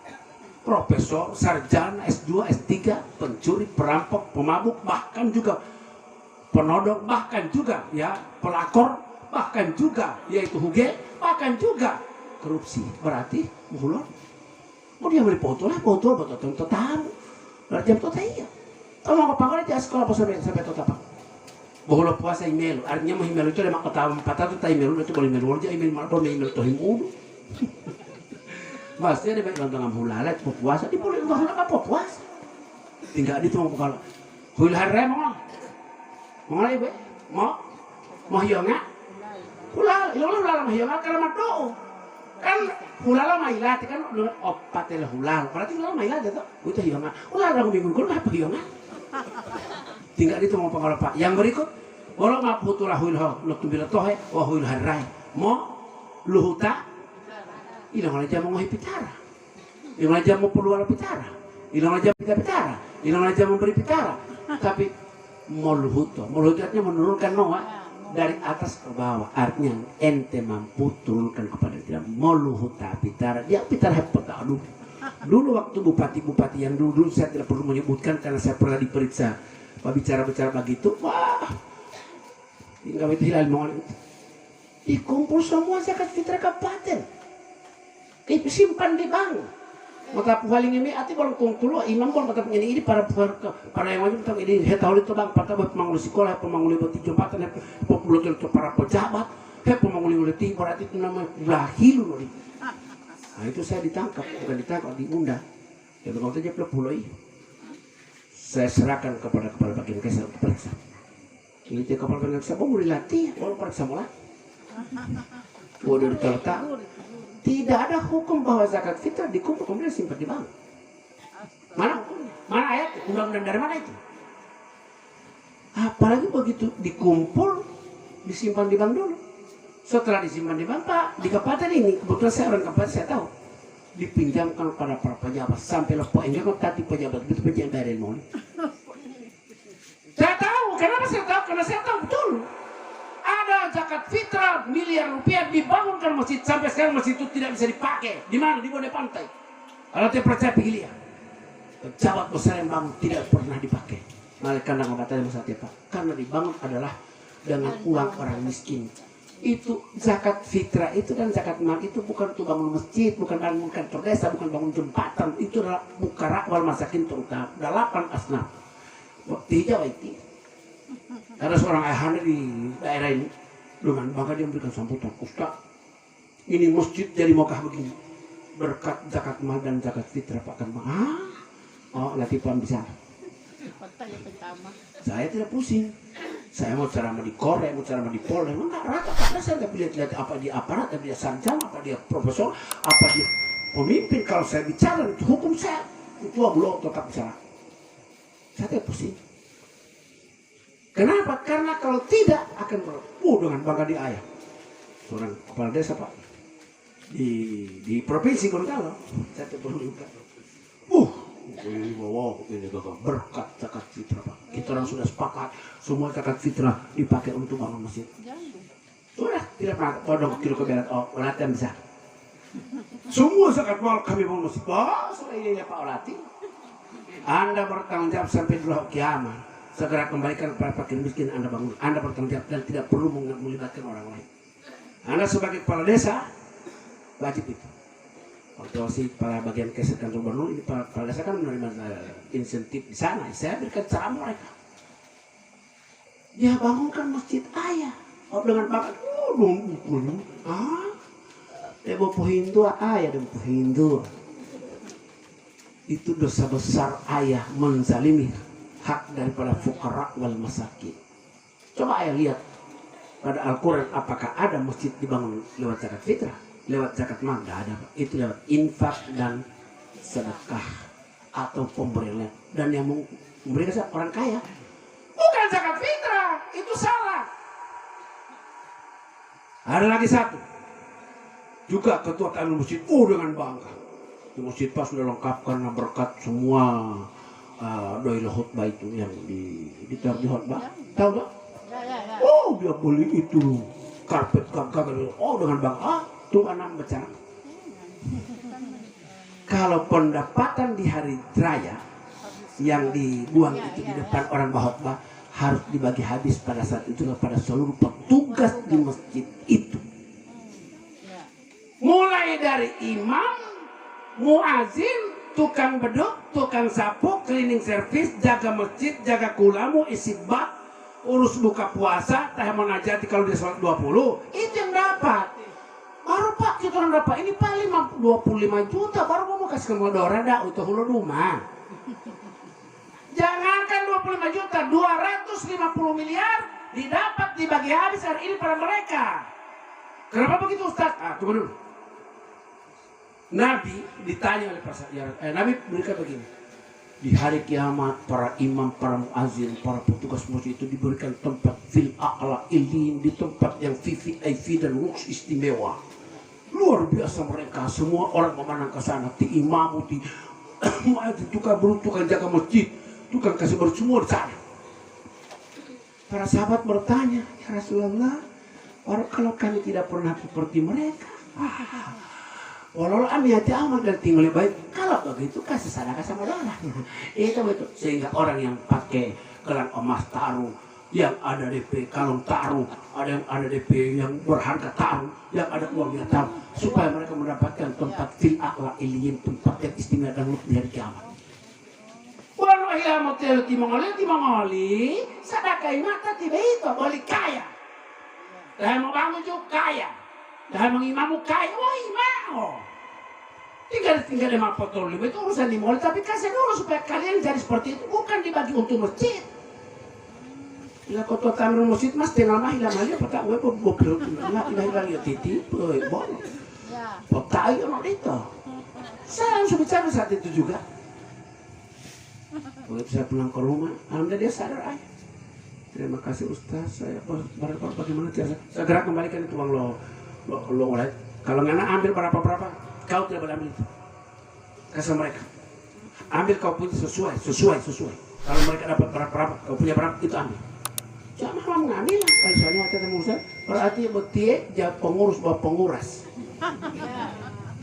Profesor, sarjana, S2, S3, pencuri, perampok, pemabuk, bahkan juga penodong, bahkan juga ya pelakor, bahkan juga yaitu huge, bahkan juga korupsi. Berarti mulon. Mau dia beli foto lah, foto buat tamu. Berarti jam tota iya. Kalau mau kepanggil aja sekolah sampai tota pak. Bahwa puasa email, artinya mau email itu ada mak ketahuan 400 tak email itu boleh email aja email malah email tuh himudu. Pasti ada banyak orang hulalat puasa, di boleh orang apa puasa. Tinggal di tuh mau kalau hular rem mau lagi be, mau hionga, hulal mah hionga karena mado. Kan hulal mah ilat kan opat lah hulal, berarti hulal mah ilat itu, itu hionga. Hulal aku bingung kalau apa hionga. Tinggal itu mau pengaruh pak. Yang berikut, walau mah putulah hulal, lu tuh bilang tohe, wah hulal rai, mau luhuta, ini orang aja mau ngahi pitara. Ilang aja mau perlu pitara, ilang aja pitara, ilang aja memberi pitara. Tapi molhuto artinya menurunkan Noah dari atas ke bawah. Artinya ente mampu turunkan kepada tidak. Molhuta pitara, dia pitara hebat dulu. Dulu waktu bupati-bupati yang dulu saya tidak perlu menyebutkan karena saya pernah diperiksa. Bicara-bicara begitu, wah, tinggal itu hilal mau dikumpul semua zakat fitrah kabupaten, disimpan di bank. Maka paling ini ati baru kungkulo imam pun mata ini para yang wajib tahu ini tahu itu bang pada pemanguli sekolah, pemanguli beti jembatan, populer itu para pejabat, pemanguli beti berarti itu nama lahilu nih. Nah itu saya ditangkap, bukan ditangkap, diundang. Ya kalau saja pulau saya serahkan kepada kepala bagian kesal untuk periksa. Ini dia kepala bagian kesal, mau dilatih, mau periksa mulai. Udah diterletak. Tidak ada hukum bahwa zakat fitrah dikumpul kemudian simpan di bank. Mana ayat? Undang-undang dari mana itu? Apalagi begitu dikumpul disimpan di bank dulu. Setelah disimpan di bank, Pak, di kabupaten ini kebetulan saya orang kabupaten saya tahu dipinjamkan pada para pejabat sampai lepas ini kan tadi pejabat itu pejabat dari Moni. Saya tahu, kenapa saya tahu? Karena saya tahu betul. Ada zakat fitrah miliar rupiah dibangunkan masjid sampai sekarang masjid itu tidak bisa dipakai. Di mana? Di bawah pantai. Kalau tidak percaya pergi lihat. Pejabat besar yang bangun tidak pernah dipakai. Malah karena mengatakan masalah Pak. Karena dibangun adalah dengan uang orang miskin. Itu zakat fitrah itu dan zakat mal itu bukan untuk bangun masjid, bukan bangun kantor desa, bukan bangun jembatan. Itu adalah bukara wal masakin terutama 8 asnaf. Waktu Jawa itu. Ada seorang ayahanda di daerah ini dengan bangga dia memberikan sambutan, Ustaz, ini masjid jadi Mekah begini berkat zakat mal dan zakat fitrah Pak kan. Oh latifan bisa. Saya tidak pusing. Saya mau ceramah di Korea, mau ceramah di Polda, enggak rata. Karena saya tidak lihat apa dia aparat, apa dia sarjana, apa dia profesor, apa dia pemimpin. Kalau saya bicara itu hukum saya itu belum tetap bicara. Saya tidak pusing. Kenapa? Karena kalau tidak akan dengan bangga di ayah. Seorang kepala desa Pak di provinsi Gorontalo, saya perlu juga. Ini berkat zakat fitrah Pak. Kita orang sudah sepakat semua zakat fitrah dipakai untuk bangun masjid. Sudah tidak pernah todong kilo keberat latihan bisa. Semua zakat mal kami bangun masjid. Sudah ini Pak Olati. Anda bertanggung jawab sampai dulu kiamat. Segera kembalikan kepada fakir miskin Anda bangun. Anda bertanggung jawab dan tidak perlu melibatkan orang lain. Anda sebagai kepala desa wajib itu. Waktu si kepala bagian kesehatan kantor Gubernur ini kepala desa kan menerima insentif di sana. Saya berikan cara mereka. Dia bangunkan masjid ayah. Dengan bakat Debo Hindu ayah Debo Hindu. Itu dosa besar ayah menzalimi hak daripada fuqara wal masakin. Coba ayah lihat pada Al-Quran apakah ada masjid dibangun lewat zakat fitrah, lewat zakat mal? Tidak ada. Itu lewat infak dan sedekah atau pemberian. Dan yang memberikan orang kaya bukan zakat fitrah, itu salah. Ada lagi satu juga ketua kanun masjid dengan bangga di masjid pas sudah lengkap karena berkat semua doilah khutbah itu yang ditaruh di khutbah, tahu nggak? Dia beli itu karpet gagah, dengan bangga. Tuh anak baca. Kalau pendapatan di hari raya yang dibuang itu di depan orang khutbah harus dibagi habis pada saat itu kepada seluruh petugas di masjid itu. Mulai dari imam, muazin, tukang beduk, tukang sapu, cleaning service, jaga masjid, jaga kulamu, isi bak, urus buka puasa, teh munajat kalau dia sholat 20, itu yang dapat. Baru Pak kita orang dapat ini Pak 25 juta baru mau kasih ke modora dah untuk hulu rumah. Jangankan 25 juta, 250 miliar didapat dibagi habis hari ini pada mereka. Kenapa begitu Ustaz? Tunggu dulu. Nabi ditanya oleh Nabi berikan begini. Di hari kiamat para imam, para muazin, para petugas masjid itu diberikan tempat fil a'la ilin, di tempat yang VIP dan luks istimewa. Luar biasa mereka, semua orang memandang ke sana, ti imamu, ti tukang berut, tukang jaga masjid, tukang kasih berut, semua di sana. Para sahabat bertanya, ya Rasulullah, orang kalau kami tidak pernah seperti mereka, walau kami hati amal dan tinggal lebih baik, kalau begitu kasih sedekah sama orang. Itu betul. Sehingga orang yang pakai gelang emas taruh, yang ada DP kalung taruh, ada yang ada DP yang berharga taruh, yang ada uangnya taruh, supaya mereka mendapatkan tempat fil a'la iliyin, tempat yang istimewa dan luar dari kiamat. Walau hilamu telu timongoli, sedekah mata tiba itu boleh kaya. Dah mau bangun juga kaya, dah mengimamu kaya, wah imam. Tinggal di foto itu urusan di mall, tapi kasih dulu supaya kalian jadi seperti itu, bukan dibagi untuk masjid. Ya kota tamir masjid mas tinggal mah hilang aja, petak gue bobel, hilang ya titi, boleh. Petak ayo nak itu. Saya langsung bicara saat itu juga. Begitu saya pulang ke rumah, alhamdulillah dia sadar aja. Terima kasih Ustaz, saya bagaimana cara saya gerak kembalikan itu uang lo mulai. Kalau nggak ambil berapa, kau tidak boleh ambil itu. Kasih mereka. Ambil kau punya sesuai. Kalau mereka dapat berapa, kau punya berapa itu ambil. Jangan mau mengambil lah. Kalau misalnya ada temu Ustaz, berarti betie jadi pengurus bawa penguras.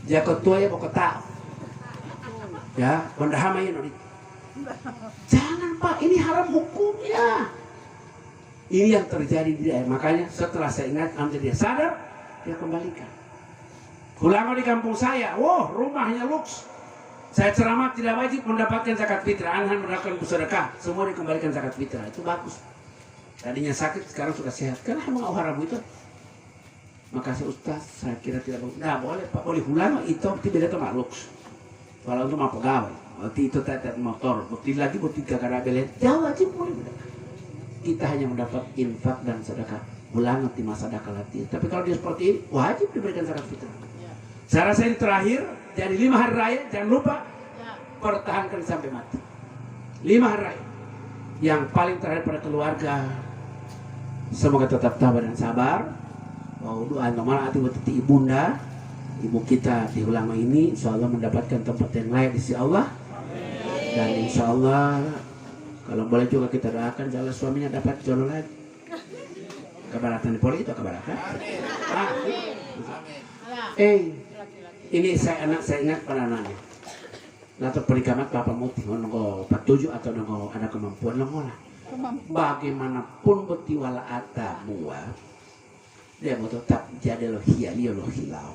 Jadi ketua ya bawa ketua. Ya, bendahama ya nori. Jangan Pak, ini haram hukumnya. Ini yang terjadi di daerah. Makanya setelah saya ingat, dia sadar, dia kembalikan. Ulama di kampung saya, rumahnya luks. Saya ceramah tidak wajib mendapatkan zakat fitrah, hanya mendapatkan sedekah. Semua dikembalikan zakat fitrah, itu bagus. Tadinya sakit, sekarang sudah sehat. Kenapa mau haram itu? Makasih Ustaz, saya kira tidak boleh. Nah boleh Pak, boleh ulama itu tidak ada luks. Kalau untuk mau pegawai. Waktu itu tetet motor, bukti lagi bukti kakak belet, jauh wajib boleh. Kita hanya mendapat infak dan sedekah. Ulama di masa sedekah latih. Tapi kalau dia seperti ini, wajib diberikan zakat fitrah. Saya rasa ini terakhir, jadi 5 hari raya, jangan lupa pertahankan sampai mati. 5 hari raya, yang paling terakhir pada keluarga. Semoga tetap tabah dan sabar. Doa normal hati buat ibunda, ibu kita di ulama ini, insya Allah mendapatkan tempat yang layak di sisi Allah. Dan insya Allah kalau boleh juga kita doakan jalan suaminya dapat jodoh lagi. Kebaratan di poli itu kebaratan. Ini saya ingat pada anaknya. Atau perikamat Bapak Muti, nongko 47 atau nongko ada kemampuan lah. Bagaimanapun betiwala atamuwa, dia mau tetap jadi lohia hilau.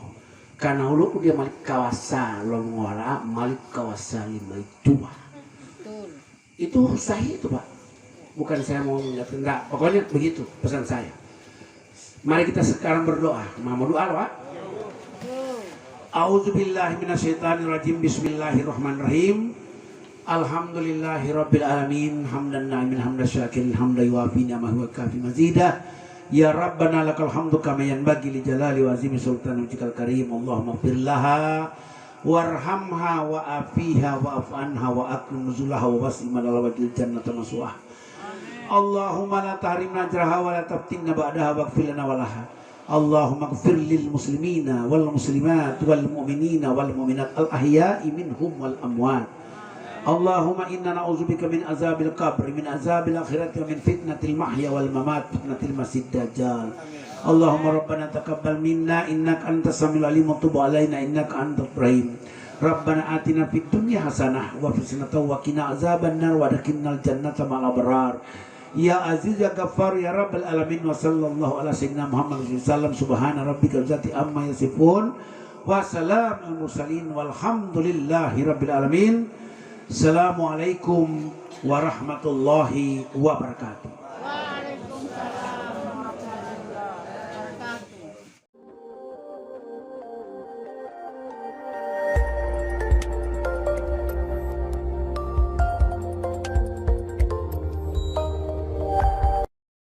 Karena ulu dia malik kawasan longora, malik kawasan 52. Itu sahih itu Pak. Bukan saya mau mengingatkan, enggak. Pokoknya begitu pesan saya. Mari kita sekarang berdoa. Mau doa Pak? A'udzubillahi minasyaitonirrajim. Bismillahirrahmanirrahim. Alhamdulillahirabbil alamin. Hamdan na'imin hamdan syakirin hamdan yuwafi ni'amahu wa kafi mazidah. Ya Rabbana lakal hamdu kama yanbaghi li jalali wa azimi sultan wajhikal karim. Allahumma ighfir laha warhamha wa afiha wa af'anha wa akrim nuzulaha wa wasi' madal wajil jannata maswah. Allahumma la tahrimna ajraha wa la taftinna ba'daha waghfir lana wa laha. Allahumma ighfir lil muslimina wal muslimat wal mu'minina wal mu'minat al ahya'i minhum wal amwat. Allahumma inna na'udzubika min azabil qabr, min azabil akhirati wa min fitnatil mahya wal mamat, fitnatil masjid dajjal. Allahumma rabbana taqabbal minna innaka antas samiul alim wa tub alaina innaka antat rahim. Rabbana atina fid dunya hasanah wa fil akhirati wa qina azabannar wa adkhilnal jannata ma'al abrar. Ya aziz ya ghaffar ya rabbal alamin wa sallallahu ala sayyidina Muhammad sallallahu subhana rabbika zati amma yasifun wa salamul mursalin walhamdulillahi rabbil alamin. Assalamualaikum warahmatullahi wabarakatuh.